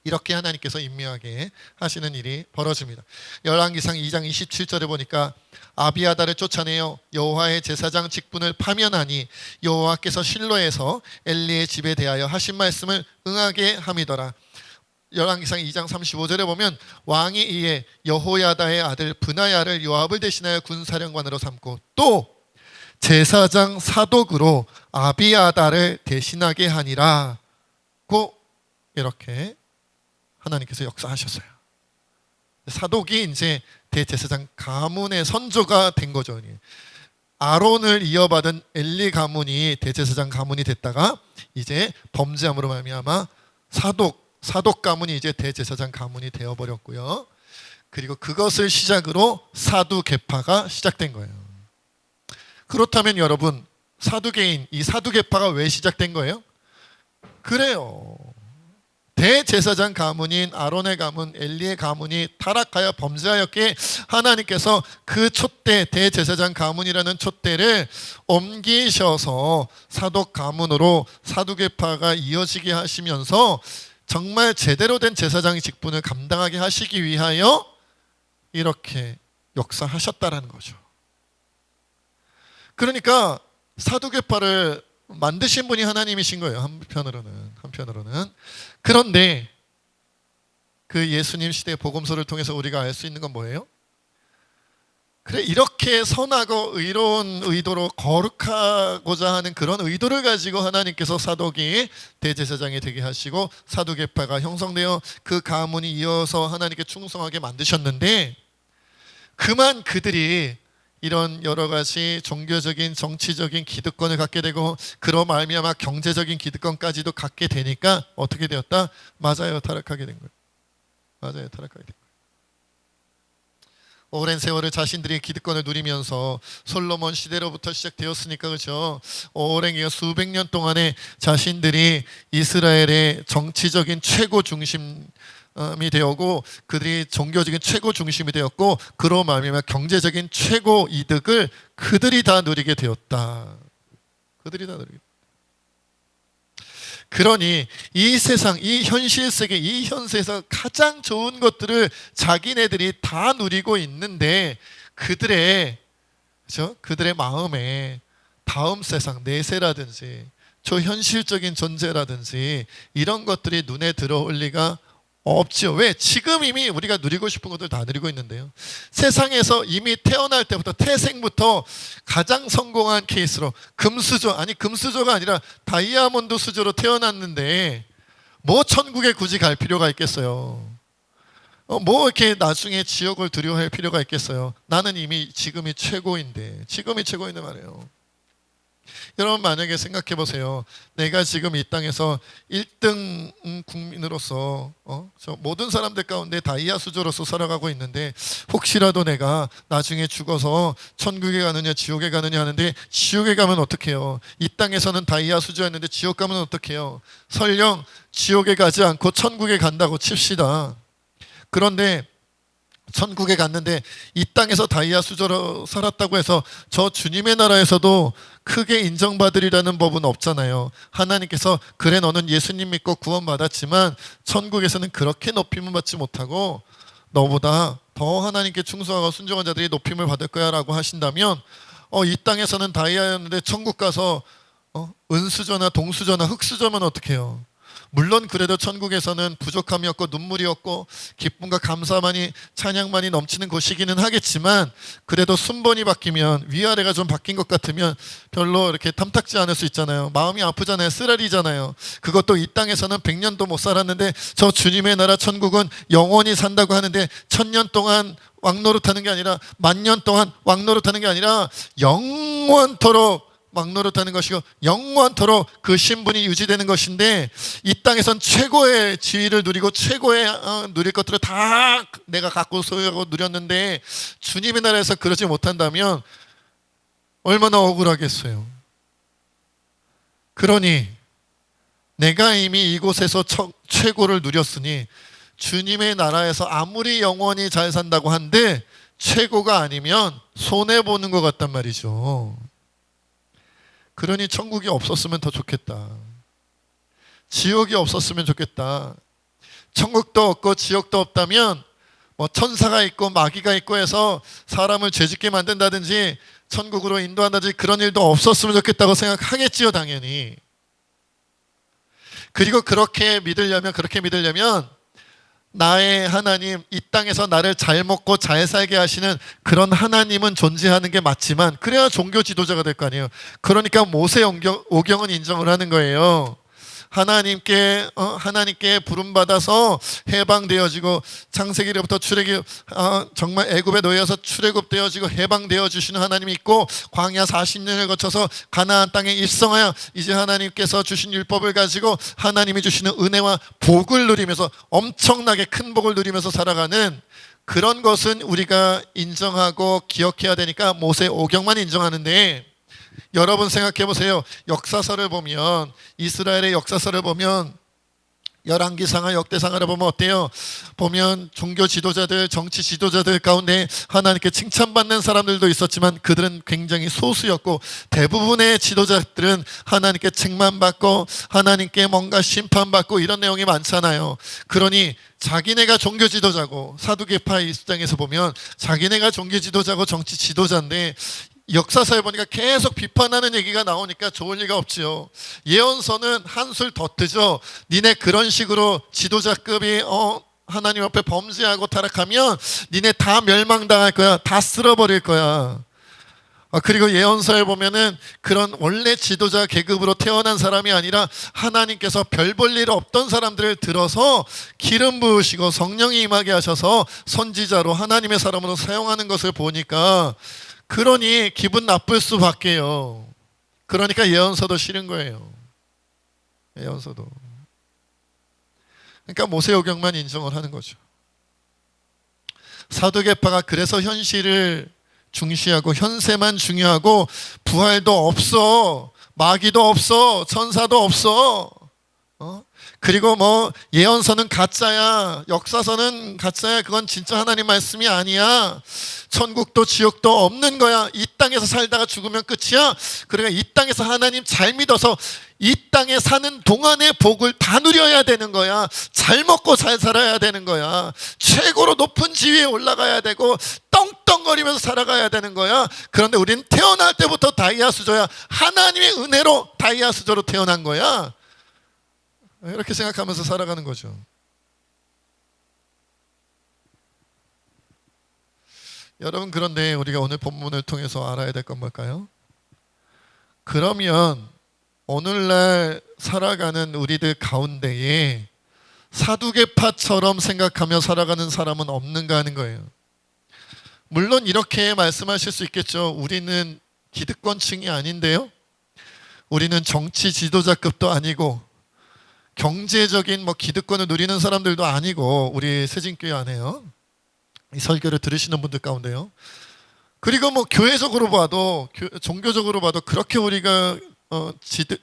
이렇게 하나님께서 임묘하게 하시는 일이 벌어집니다. 열왕기상 2장 27절에 보니까 아비아달을 쫓아내어 여호와의 제사장 직분을 파면하니 여호와께서 실로에서 엘리의 집에 대하여 하신 말씀을 응하게 함이더라. 열왕기상 2장 35절에 보면 왕이 이에 여호야다의 아들 브나야를 요압을 대신하여 군사령관으로 삼고 또 제사장 사독으로 아비아달을 대신하게 하니라고 이렇게 하나님께서 역사하셨어요. 사독이 이제 대제사장 가문의 선조가 된 거죠. 아론을 이어받은 엘리 가문이 대제사장 가문이 됐다가 이제 범죄함으로 말미암아 사독 가문이 이제 대제사장 가문이 되어버렸고요. 그리고 그것을 시작으로 사두개파가 시작된 거예요. 그렇다면 여러분, 사두개인 이 사두개파가 왜 시작된 거예요? 그래요. 대제사장 가문인 아론의 가문, 엘리의 가문이 타락하여 범죄하였기에 하나님께서 그 촛대, 대제사장 가문이라는 촛대를 옮기셔서 사독 가문으로 사두개파가 이어지게 하시면서 정말 제대로 된 제사장의 직분을 감당하게 하시기 위하여 이렇게 역사하셨다라는 거죠. 그러니까 사두개파를 만드신 분이 하나님이신 거예요. 한편으로는. 그런데 그 예수님 시대의 복음서를 통해서 우리가 알 수 있는 건 뭐예요? 그래, 이렇게 선하고 의로운 의도로 거룩하고자 하는 그런 의도를 가지고 하나님께서 사독이 대제사장이 되게 하시고 사두개파가 형성되어 그 가문이 이어서 하나님께 충성하게 만드셨는데, 그만 그들이 이런 여러 가지 종교적인 정치적인 기득권을 갖게 되고 그로 말미암아 경제적인 기득권까지도 갖게 되니까 어떻게 되었다? 맞아요, 타락하게 된 거예요. 오랜 세월을 자신들이 기득권을 누리면서 솔로몬 시대로부터 시작되었으니까, 그렇죠? 오랜 수백 년 동안에 자신들이 이스라엘의 정치적인 최고 중심이 되었고 그들이 종교적인 최고 중심이 되었고 그로 말미암아 경제적인 최고 이득을 그들이 다 누리게 되었다. 그러니 이 세상, 이 현실 세계, 이 현세에서 가장 좋은 것들을 자기네들이 다 누리고 있는데 그들의 마음에 다음 세상, 내세라든지 초현실적인 존재라든지 이런 것들이 눈에 들어올 리가 없지요. 왜? 지금 이미 우리가 누리고 싶은 것들 다 누리고 있는데요. 세상에서 이미 태어날 때부터 태생부터 가장 성공한 케이스로 금수저가 아니라 다이아몬드 수저로 태어났는데 뭐 천국에 굳이 갈 필요가 있겠어요? 뭐 이렇게 나중에 지옥을 두려워할 필요가 있겠어요? 나는 이미 지금이 최고인데 말이에요. 여러분, 만약에 생각해 보세요. 내가 지금 이 땅에서 1등 국민으로서 저 모든 사람들 가운데 다이아 수저로서 살아가고 있는데 혹시라도 내가 나중에 죽어서 천국에 가느냐 지옥에 가느냐 하는데 지옥에 가면 어떡해요? 이 땅에서는 다이아 수저였는데 지옥 가면 어떡해요? 설령 지옥에 가지 않고 천국에 간다고 칩시다. 그런데 천국에 갔는데 이 땅에서 다이아 수저로 살았다고 해서 저 주님의 나라에서도 크게 인정받으리라는 법은 없잖아요. 하나님께서 그래 너는 예수님 믿고 구원받았지만 천국에서는 그렇게 높임을 받지 못하고 너보다 더 하나님께 충성하고 순종한 자들이 높임을 받을 거야 라고 하신다면 이 땅에서는 다이아였는데 천국 가서 은수저나 동수저나 흙수저면 어떡해요? 물론 그래도 천국에서는 부족함이 없고 눈물이 없고 기쁨과 감사만이 찬양만이 넘치는 곳이기는 하겠지만 그래도 순번이 바뀌면 위아래가 좀 바뀐 것 같으면 별로 이렇게 탐탁지 않을 수 있잖아요. 마음이 아프잖아요. 쓰라리잖아요. 그것도 이 땅에서는 100년도 못 살았는데 저 주님의 나라 천국은 영원히 산다고 하는데 1000년 동안 왕노릇하는 게 아니라 10,000년 동안 왕노릇하는 게 아니라 영원토록 왕노릇하는 것이고 영원토록 그 신분이 유지되는 것인데 이 땅에선 최고의 지위를 누리고 최고의 누릴 것들을 다 내가 갖고 소유하고 누렸는데 주님의 나라에서 그러지 못한다면 얼마나 억울하겠어요. 그러니 내가 이미 이곳에서 최고를 누렸으니 주님의 나라에서 아무리 영원히 잘 산다고 한들 최고가 아니면 손해보는 것 같단 말이죠. 그러니 천국이 없었으면 더 좋겠다. 지옥이 없었으면 좋겠다. 천국도 없고 지옥도 없다면 뭐 천사가 있고 마귀가 있고 해서 사람을 죄짓게 만든다든지 천국으로 인도한다든지 그런 일도 없었으면 좋겠다고 생각하겠지요, 당연히. 그리고 그렇게 믿으려면 나의 하나님, 이 땅에서 나를 잘 먹고 잘 살게 하시는 그런 하나님은 존재하는 게 맞지만 그래야 종교 지도자가 될 거 아니에요. 그러니까 모세 오경은 인정을 하는 거예요. 하나님께 부름받아서 해방되어지고 창세기로부터 출애굽 정말 애굽에 놓여서 출애굽되어지고 해방되어 주시는 하나님이 있고 광야 40년을 거쳐서 가나안 땅에 입성하여 이제 하나님께서 주신 율법을 가지고 하나님이 주시는 은혜와 복을 누리면서 엄청나게 큰 복을 누리면서 살아가는 그런 것은 우리가 인정하고 기억해야 되니까 모세 오경만 인정하는데, 여러분 생각해 보세요. 역사서를 보면, 이스라엘의 역사서를 보면, 열왕기상하 역대상하를 보면 어때요? 보면 종교 지도자들, 정치 지도자들 가운데 하나님께 칭찬받는 사람들도 있었지만 그들은 굉장히 소수였고, 대부분의 지도자들은 하나님께 책망받고 하나님께 뭔가 심판받고 이런 내용이 많잖아요. 그러니 자기네가 종교 지도자고, 사두개파 입장에서 보면 자기네가 종교 지도자고 정치 지도자인데 역사서에 보니까 계속 비판하는 얘기가 나오니까 좋을 리가 없지요. 예언서는 한술 더 뜨죠. 니네 그런 식으로 지도자급이 하나님 앞에 범죄하고 타락하면 니네 다 멸망당할 거야. 다 쓸어버릴 거야. 그리고 예언서에 보면은 그런 원래 지도자 계급으로 태어난 사람이 아니라 하나님께서 별 볼 일 없던 사람들을 들어서 기름 부으시고 성령이 임하게 하셔서 선지자로 하나님의 사람으로 사용하는 것을 보니까, 그러니 기분 나쁠 수밖에요. 그러니까 예언서도 싫은 거예요. 예언서도. 그러니까 모세오경만 인정을 하는 거죠. 사두개파가 그래서 현실을 중시하고 현세만 중요하고 부활도 없어, 마귀도 없어, 천사도 없어. 그리고 뭐 예언서는 가짜야, 역사서는 가짜야, 그건 진짜 하나님 말씀이 아니야, 천국도 지옥도 없는 거야, 이 땅에서 살다가 죽으면 끝이야. 그러니까 이 땅에서 하나님 잘 믿어서 이 땅에 사는 동안의 복을 다 누려야 되는 거야. 잘 먹고 잘 살아야 되는 거야. 최고로 높은 지위에 올라가야 되고 떵떵거리면서 살아가야 되는 거야. 그런데 우리는 태어날 때부터 다이아 수저야. 하나님의 은혜로 다이아 수저로 태어난 거야. 이렇게 생각하면서 살아가는 거죠. 여러분, 그런데 우리가 오늘 본문을 통해서 알아야 될 건 뭘까요? 그러면 오늘날 살아가는 우리들 가운데에 사두개파처럼 생각하며 살아가는 사람은 없는가 하는 거예요. 물론 이렇게 말씀하실 수 있겠죠. 우리는 기득권층이 아닌데요, 우리는 정치 지도자급도 아니고 경제적인 기득권을 누리는 사람들도 아니고, 우리 새진교회 안에요, 이 설교를 들으시는 분들 가운데요. 그리고 교회적으로 봐도, 종교적으로 봐도 그렇게 우리가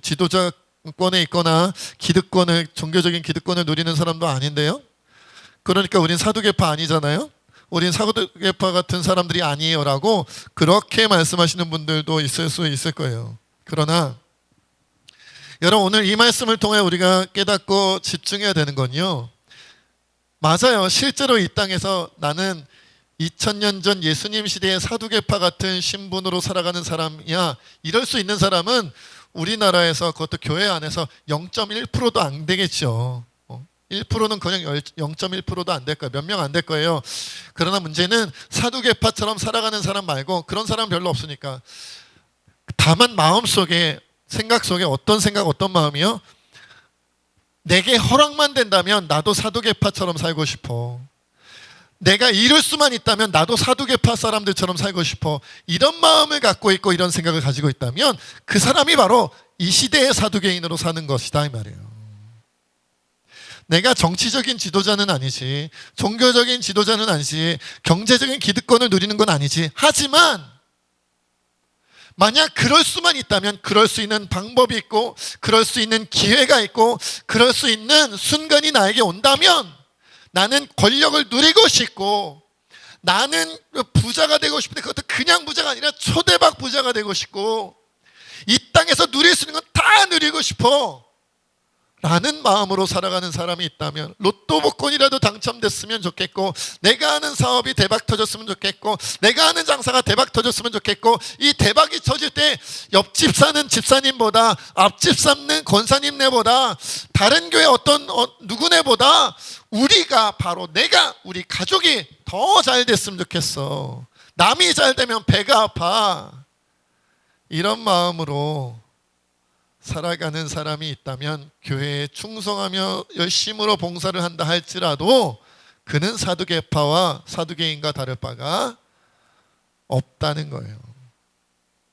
지도자권에 있거나 기득권을, 종교적인 기득권을 누리는 사람도 아닌데요. 그러니까 우린 사두개파 아니잖아요. 우린 사두개파 같은 사람들이 아니에요라고 그렇게 말씀하시는 분들도 있을 수 있을 거예요. 그러나 여러분, 오늘 이 말씀을 통해 우리가 깨닫고 집중해야 되는 건요, 맞아요. 실제로 이 땅에서 나는 2000년 전 예수님 시대의 사두개파 같은 신분으로 살아가는 사람이야, 이럴 수 있는 사람은 우리나라에서, 그것도 교회 안에서 0.1%도 안 되겠죠. 1%는 그냥 0.1%도 안 될 거예요. 몇 명 안 될 거예요. 그러나 문제는 사두개파처럼 살아가는 사람 말고 그런 사람 별로 없으니까. 다만 마음속에, 생각 속에 어떤 생각, 어떤 마음이요? 내게 허락만 된다면 나도 사두개파처럼 살고 싶어. 내가 이룰 수만 있다면 나도 사두개파 사람들처럼 살고 싶어. 이런 마음을 갖고 있고 이런 생각을 가지고 있다면 그 사람이 바로 이 시대의 사두개인으로 사는 것이다, 이 말이에요. 내가 정치적인 지도자는 아니지, 종교적인 지도자는 아니지, 경제적인 기득권을 누리는 건 아니지. 하지만 만약 그럴 수만 있다면, 그럴 수 있는 방법이 있고 그럴 수 있는 기회가 있고 그럴 수 있는 순간이 나에게 온다면, 나는 권력을 누리고 싶고 나는 부자가 되고 싶은데 그것도 그냥 부자가 아니라 초대박 부자가 되고 싶고 이 땅에서 누릴 수 있는 건 다 누리고 싶어 라는 마음으로 살아가는 사람이 있다면, 로또 복권이라도 당첨됐으면 좋겠고, 내가 하는 사업이 대박 터졌으면 좋겠고, 내가 하는 장사가 대박 터졌으면 좋겠고, 이 대박이 터질 때 옆집 사는 집사님보다, 앞집 사는 권사님네보다, 다른 교회 어떤 누구네보다 우리가, 바로 내가, 우리 가족이 더 잘 됐으면 좋겠어. 남이 잘 되면 배가 아파. 이런 마음으로 살아가는 사람이 있다면 교회에 충성하며 열심으로 봉사를 한다 할지라도 그는 사두개파와 사두개인과 다를 바가 없다는 거예요.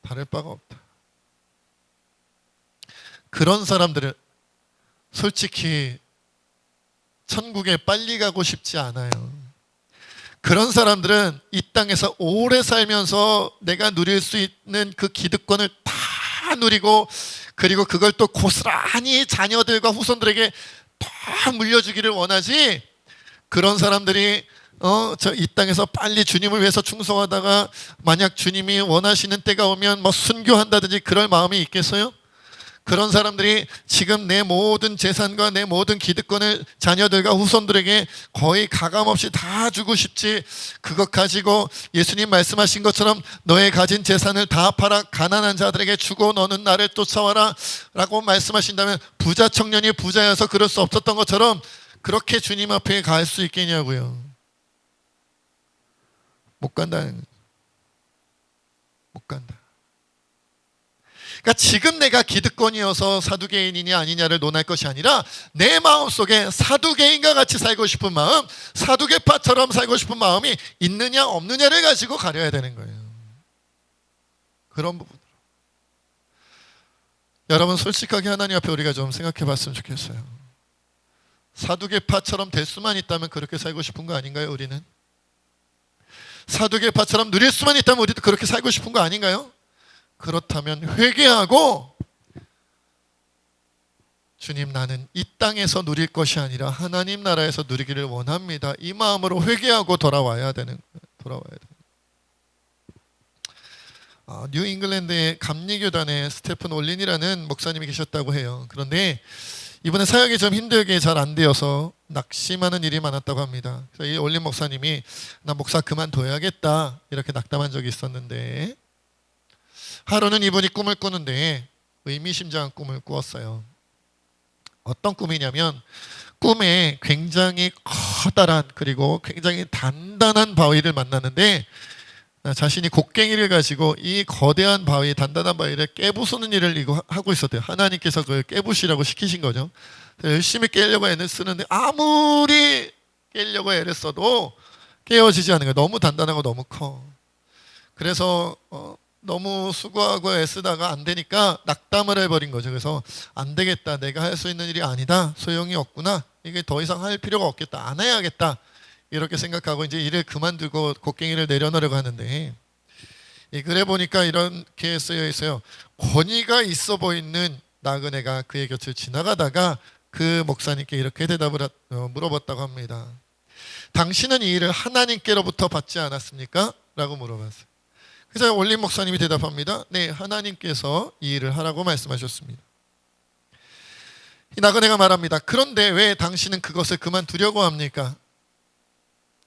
다를 바가 없다. 그런 사람들은 솔직히 천국에 빨리 가고 싶지 않아요. 그런 사람들은 이 땅에서 오래 살면서 내가 누릴 수 있는 그 기득권을 다 누리고, 그리고 그걸 또 고스란히 자녀들과 후손들에게 다 물려주기를 원하지, 그런 사람들이 저 이 땅에서 빨리 주님을 위해서 충성하다가 만약 주님이 원하시는 때가 오면 뭐 순교한다든지 그럴 마음이 있겠어요? 그런 사람들이 지금 내 모든 재산과 내 모든 기득권을 자녀들과 후손들에게 거의 가감없이 다 주고 싶지, 그것 가지고 예수님 말씀하신 것처럼 너의 가진 재산을 다 팔아 가난한 자들에게 주고 너는 나를 쫓아와라 라고 말씀하신다면, 부자 청년이 부자여서 그럴 수 없었던 것처럼 그렇게 주님 앞에 갈 수 있겠냐고요. 못 간다는 거예요. 못 간다. 그러니까 지금 내가 기득권이어서 사두개인이냐 아니냐를 논할 것이 아니라, 내 마음속에 사두개인과 같이 살고 싶은 마음, 사두개파처럼 살고 싶은 마음이 있느냐 없느냐를 가지고 가려야 되는 거예요. 그런 부분. 여러분 솔직하게 하나님 앞에 우리가 좀 생각해 봤으면 좋겠어요. 사두개파처럼 될 수만 있다면 그렇게 살고 싶은 거 아닌가요? 우리는 사두개파처럼 누릴 수만 있다면 우리도 그렇게 살고 싶은 거 아닌가요? 그렇다면 회개하고, 주님 나는 이 땅에서 누릴 것이 아니라 하나님 나라에서 누리기를 원합니다, 이 마음으로 회개하고 돌아와야 되는 거예요. 뉴 잉글랜드의 감리교단에 스테픈 올린이라는 목사님이 계셨다고 해요. 그런데 이번에 사역이 좀 힘들게 잘 안 되어서 낙심하는 일이 많았다고 합니다. 그래서 이 올린 목사님이 나 목사 그만둬야겠다 이렇게 낙담한 적이 있었는데, 하루는 이분이 꿈을 꾸는데 의미심장한 꿈을 꾸었어요. 어떤 꿈이냐면, 꿈에 굉장히 커다란 그리고 굉장히 단단한 바위를 만나는데, 자신이 곡괭이를 가지고 이 거대한 바위, 단단한 바위를 깨부수는 일을 이거 하고 있었대요. 하나님께서 그걸 깨부시라고 시키신 거죠. 열심히 깨려고 애를 쓰는데 아무리 깨려고 애를 써도 깨어지지 않는 거예요. 너무 단단하고 너무 커. 그래서 너무 수고하고 애쓰다가 안 되니까 낙담을 해버린 거죠. 그래서 안 되겠다, 내가 할 수 있는 일이 아니다, 소용이 없구나, 이게 더 이상 할 필요가 없겠다, 안 해야겠다 이렇게 생각하고 이제 일을 그만두고 곡괭이를 내려놓으려고 하는데, 이 글에 보니까 이렇게 쓰여 있어요. 권위가 있어 보이는 나그네가 그의 곁을 지나가다가 그 목사님께 이렇게 대답을 물어봤다고 합니다. 당신은 이 일을 하나님께로부터 받지 않았습니까? 라고 물어봤어요. 그래서 올린 목사님이 대답합니다. 네, 하나님께서 이 일을 하라고 말씀하셨습니다. 이 나그네가 말합니다. 그런데 왜 당신은 그것을 그만두려고 합니까?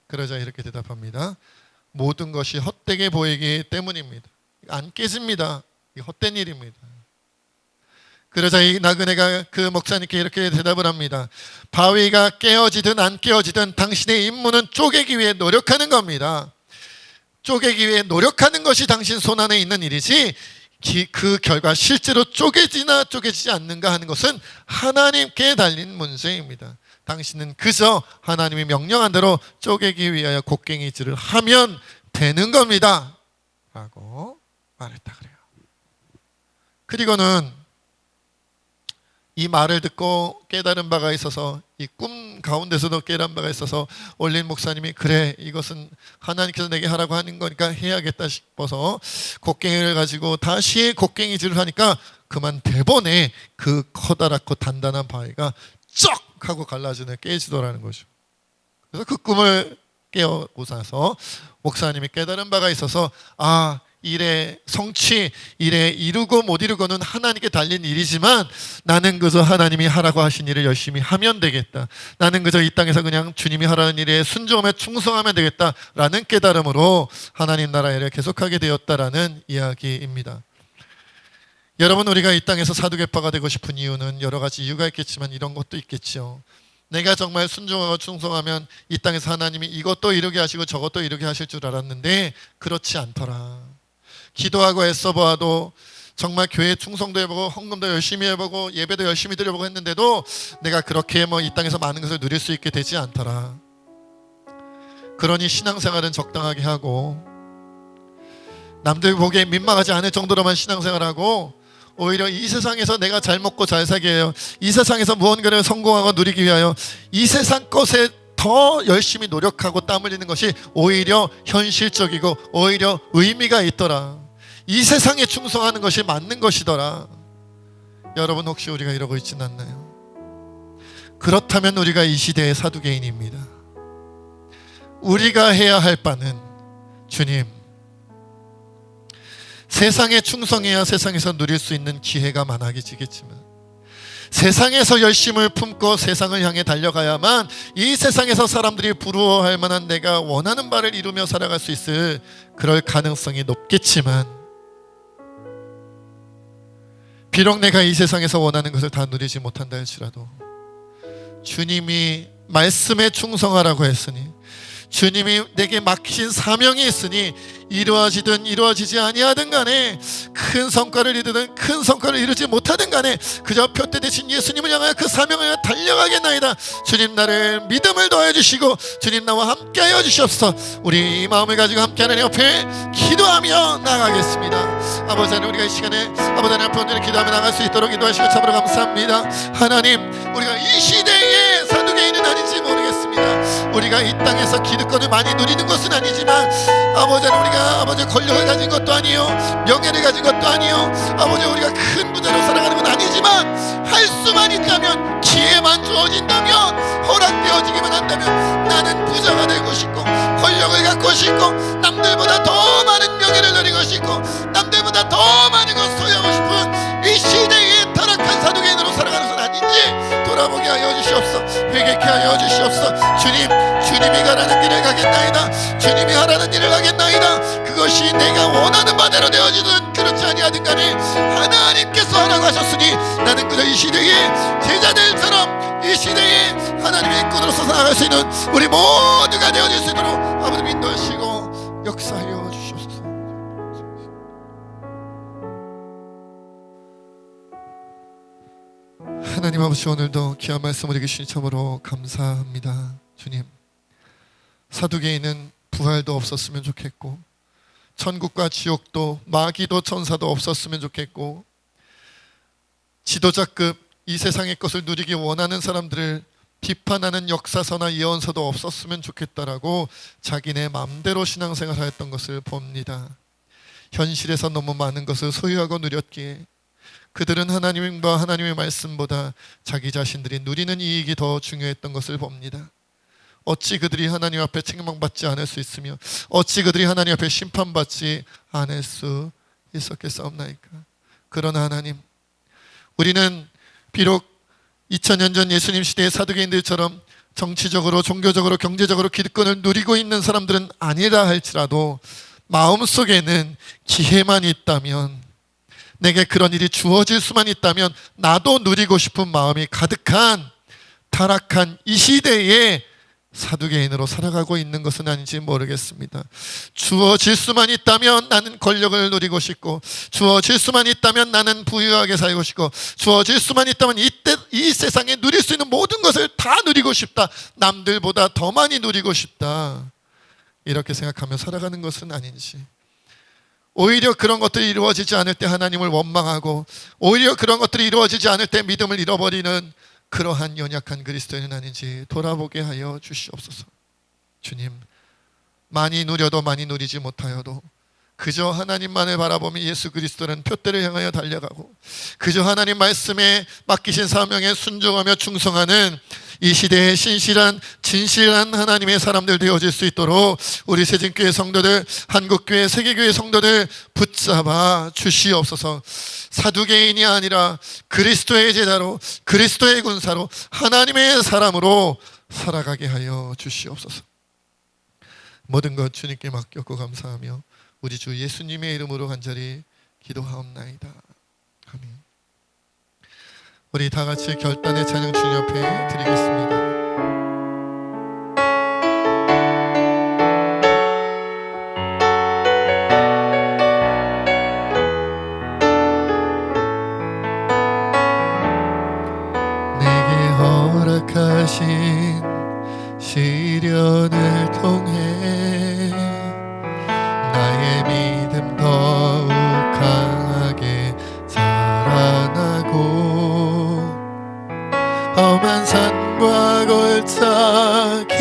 그러자 이렇게 대답합니다. 모든 것이 헛되게 보이기 때문입니다. 안 깨집니다. 이게 헛된 일입니다. 그러자 이 나그네가 그 목사님께 이렇게 대답을 합니다. 바위가 깨어지든 안 깨어지든 당신의 임무는 쪼개기 위해 노력하는 겁니다. 쪼개기 위해 노력하는 것이 당신 손안에 있는 일이지, 그 결과 실제로 쪼개지나 쪼개지지 않는가 하는 것은 하나님께 달린 문제입니다. 당신은 그저 하나님이 명령한 대로 쪼개기 위하여 곡괭이질을 하면 되는 겁니다 라고 말했다 그래요. 그리고는 이 말을 듣고 깨달은 바가 있어서, 이 꿈 가운데서도 깨달은 바가 있어서 올린 목사님이 그래, 이것은 하나님께서 내게 하라고 하는 거니까 해야겠다 싶어서 곡괭이를 가지고 다시 곡괭이질을 하니까 그만 대번에 그 커다랗고 단단한 바위가 쩍 하고 갈라지는, 깨지더라는 거죠. 그래서 그 꿈을 깨우고 나서 목사님이 깨달은 바가 있어서, 아, 일의 성취, 일의 이루고 못 이루고는 하나님께 달린 일이지만 나는 그저 하나님이 하라고 하신 일을 열심히 하면 되겠다. 나는 그저 이 땅에서 그냥 주님이 하라는 일에 순종하며 충성하면 되겠다라는 깨달음으로 하나님 나라 일을 계속하게 되었다라는 이야기입니다. 여러분, 우리가 이 땅에서 사두개파가 되고 싶은 이유는 여러 가지 이유가 있겠지만 이런 것도 있겠죠. 내가 정말 순종하고 충성하면 이 땅에서 하나님이 이것도 이루게 하시고 저것도 이루게 하실 줄 알았는데 그렇지 않더라. 기도하고 애써 보아도 정말 교회 충성도 해보고 헌금도 열심히 해보고 예배도 열심히 드려보고 했는데도 내가 그렇게 이 땅에서 많은 것을 누릴 수 있게 되지 않더라. 그러니 신앙생활은 적당하게 하고 남들 보기에 민망하지 않을 정도로만 신앙생활하고 오히려 이 세상에서 내가 잘 먹고 잘 살게 해요. 이 세상에서 무언가를 성공하고 누리기 위하여 이 세상 것에 더 열심히 노력하고 땀 흘리는 것이 오히려 현실적이고 오히려 의미가 있더라. 이 세상에 충성하는 것이 맞는 것이더라. 여러분, 혹시 우리가 이러고 있지는 않나요? 그렇다면 우리가 이 시대의 사두개인입니다. 우리가 해야 할 바는 주님, 세상에 충성해야 세상에서 누릴 수 있는 기회가 많아지겠지만 세상에서 열심을 품고 세상을 향해 달려가야만 이 세상에서 사람들이 부러워할 만한 내가 원하는 바를 이루며 살아갈 수 있을 그럴 가능성이 높겠지만 비록 내가 이 세상에서 원하는 것을 다 누리지 못한다 할지라도 주님이 말씀에 충성하라고 했으니 주님이 내게 맡기신 사명이 있으니 이루어지든 이루어지지 아니하든 간에 큰 성과를 이루든 큰 성과를 이루지 못하든 간에 그저 표대 대신 예수님을 향하여 그 사명을 향하여 달려가겠나이다. 주님, 나를 믿음을 더해 주시고 주님 나와 함께하여 주시옵소서. 우리 이 마음을 가지고 함께 하나님 옆에 기도하며 나가겠습니다. 아버지 하나님, 우리가 이 시간에 아버지 하나님 앞에 온전히 기도하며 나갈 수 있도록 인도하시고 참으로 감사합니다. 하나님, 우리가 이 시대에 사두개인은 아닌지 모르겠습니다. 우리가 이 땅에서 기득권을 많이 누리는 것은 아니지만 아버지 하나님, 우리가 아버지 권력을 가진 것도 아니요 명예를 가진 것도 아니요 아버지 우리가 큰 부자로 살아가는 건 아니지만 할 수만 있다면 기회만 주어진다면 허락되어지기만 한다면 나는 부자가 되고 싶고 권력을 갖고 싶고 남들보다 더 많은 명예를 누리고 싶고 남들보다 더 많은 걸 소유하고 싶은 이 시대의 타락한 사두개인으로 살아가는 것은 아닌지 돌아보게 하여 주시옵소서. 회개케 하여 주시옵소서. 주님, 주님이 가라는 길을 가겠나이다. 주님이 하라는 일을 하겠나이다. 그것이 내가 원하는 바대로 되어지든 그렇지 아니하든 간에 하나님께서 하라고 하셨으니 나는 그저 이 시대의 제자들처럼 이 시대의 하나님의 일꾼으로서 살아갈 수 있는 우리 모두가 되어질 수 있도록 아버지 인도하시고 역사하여 주시옵소서. 하나님 아버지, 오늘도 귀한 말씀 우리에게 주신 참으로 감사합니다. 주님, 사두개인은 부활도 없었으면 좋겠고 천국과 지옥도 마귀도 천사도 없었으면 좋겠고 지도자급 이 세상의 것을 누리기 원하는 사람들을 비판하는 역사서나 예언서도 없었으면 좋겠다라고 자기네 마음대로 신앙생활을 했던 것을 봅니다. 현실에서 너무 많은 것을 소유하고 누렸기에 그들은 하나님과 하나님의 말씀보다 자기 자신들이 누리는 이익이 더 중요했던 것을 봅니다. 어찌 그들이 하나님 앞에 책망받지 않을 수 있으며 어찌 그들이 하나님 앞에 심판받지 않을 수 있었겠사옵나이까. 그러나 하나님, 우리는 비록 2000년 전 예수님 시대의 사두개인들처럼 정치적으로 종교적으로 경제적으로 기득권을 누리고 있는 사람들은 아니라 할지라도 마음속에는 기회만 있다면, 내게 그런 일이 주어질 수만 있다면 나도 누리고 싶은 마음이 가득한 타락한 이 시대에 사두개인으로 살아가고 있는 것은 아닌지 모르겠습니다. 주어질 수만 있다면 나는 권력을 누리고 싶고, 주어질 수만 있다면 나는 부유하게 살고 싶고, 주어질 수만 있다면 이 세상에 누릴 수 있는 모든 것을 다 누리고 싶다. 남들보다 더 많이 누리고 싶다. 이렇게 생각하며 살아가는 것은 아닌지, 오히려 그런 것들이 이루어지지 않을 때 하나님을 원망하고 오히려 그런 것들이 이루어지지 않을 때 믿음을 잃어버리는 그러한 연약한 그리스도인은 아닌지 돌아보게 하여 주시옵소서. 주님, 많이 누려도 많이 누리지 못하여도 그저 하나님만을 바라보며 예수 그리스도는 표대를 향하여 달려가고 그저 하나님 말씀에 맡기신 사명에 순종하며 충성하는 이 시대에 신실한 진실한 하나님의 사람들 되어질 수 있도록 우리 새진교회 성도들, 한국교회, 세계교회 성도들 붙잡아 주시옵소서. 사두개인이 아니라 그리스도의 제자로, 그리스도의 군사로, 하나님의 사람으로 살아가게 하여 주시옵소서. 모든 것 주님께 맡겼고 감사하며 우리 주 예수님의 이름으로 간절히 기도하옵나이다. 아멘. 우리 다 같이 결단의 찬양 주님 앞에 드리겠습니다. 내게 허락하신 시련을 통해 나의 믿음 더욱 강하게 자라나고 험한 산과 골짜기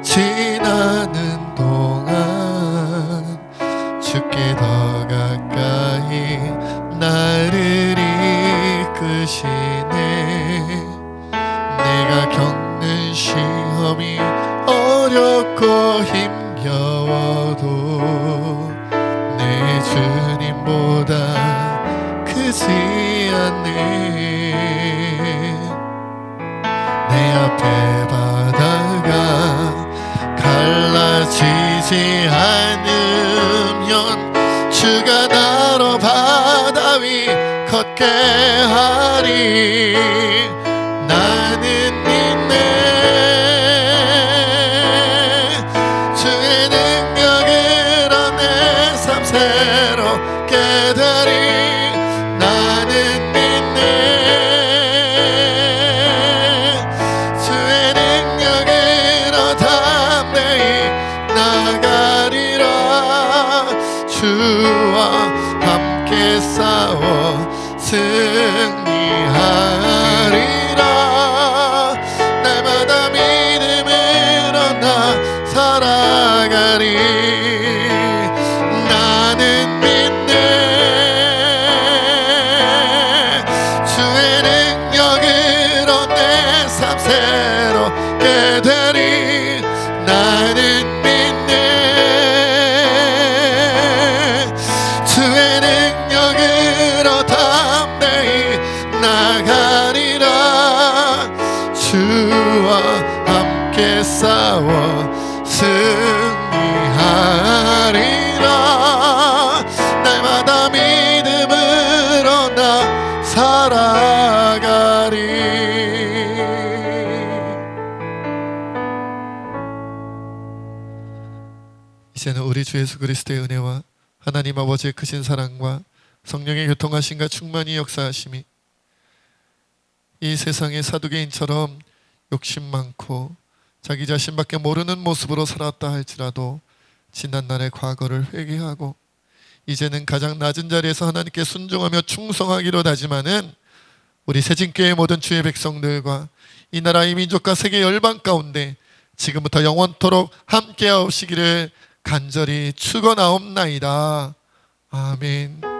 지나는 동안 주께 더 가까이 나를 이끄시네. 내가 겪는 시험이 어렵고 힘겨워도 내 주님보다 크지 않네. 내 앞에 바다가 갈라지지 않으면 주가 나로 바다 위 걷게 하리. 나는 믿네. 주의 능력으로 내 삶 새롭게 되리. 나는 믿네. 주의 능력으로 담대히 나가리라. 주와 함께 싸워 승리하리라. 날마다 믿음으로 나 살아가리. 나는 믿네. 주의 능력으로 내 삶 새롭게 되리. 나는 믿네. 주의 능력으로 담대히 나가리라. 주와 함께 싸워 승리하리라. 날마다 믿음으로 나 살아가리. 이제는 우리 주 예수 그리스도의 은혜와 하나님 아버지의 크신 사랑과 성령의 교통하심과 충만히 역사하심이 이 세상의 사두개인처럼 욕심 많고 자기 자신밖에 모르는 모습으로 살았다 할지라도 지난날의 과거를 회개하고 이제는 가장 낮은 자리에서 하나님께 순종하며 충성하기로 다짐하는 우리 새진교회 모든 주의 백성들과 이 나라 이 민족과 세계 열방 가운데 지금부터 영원토록 함께하시기를 간절히 축원하옵나이다. 아멘.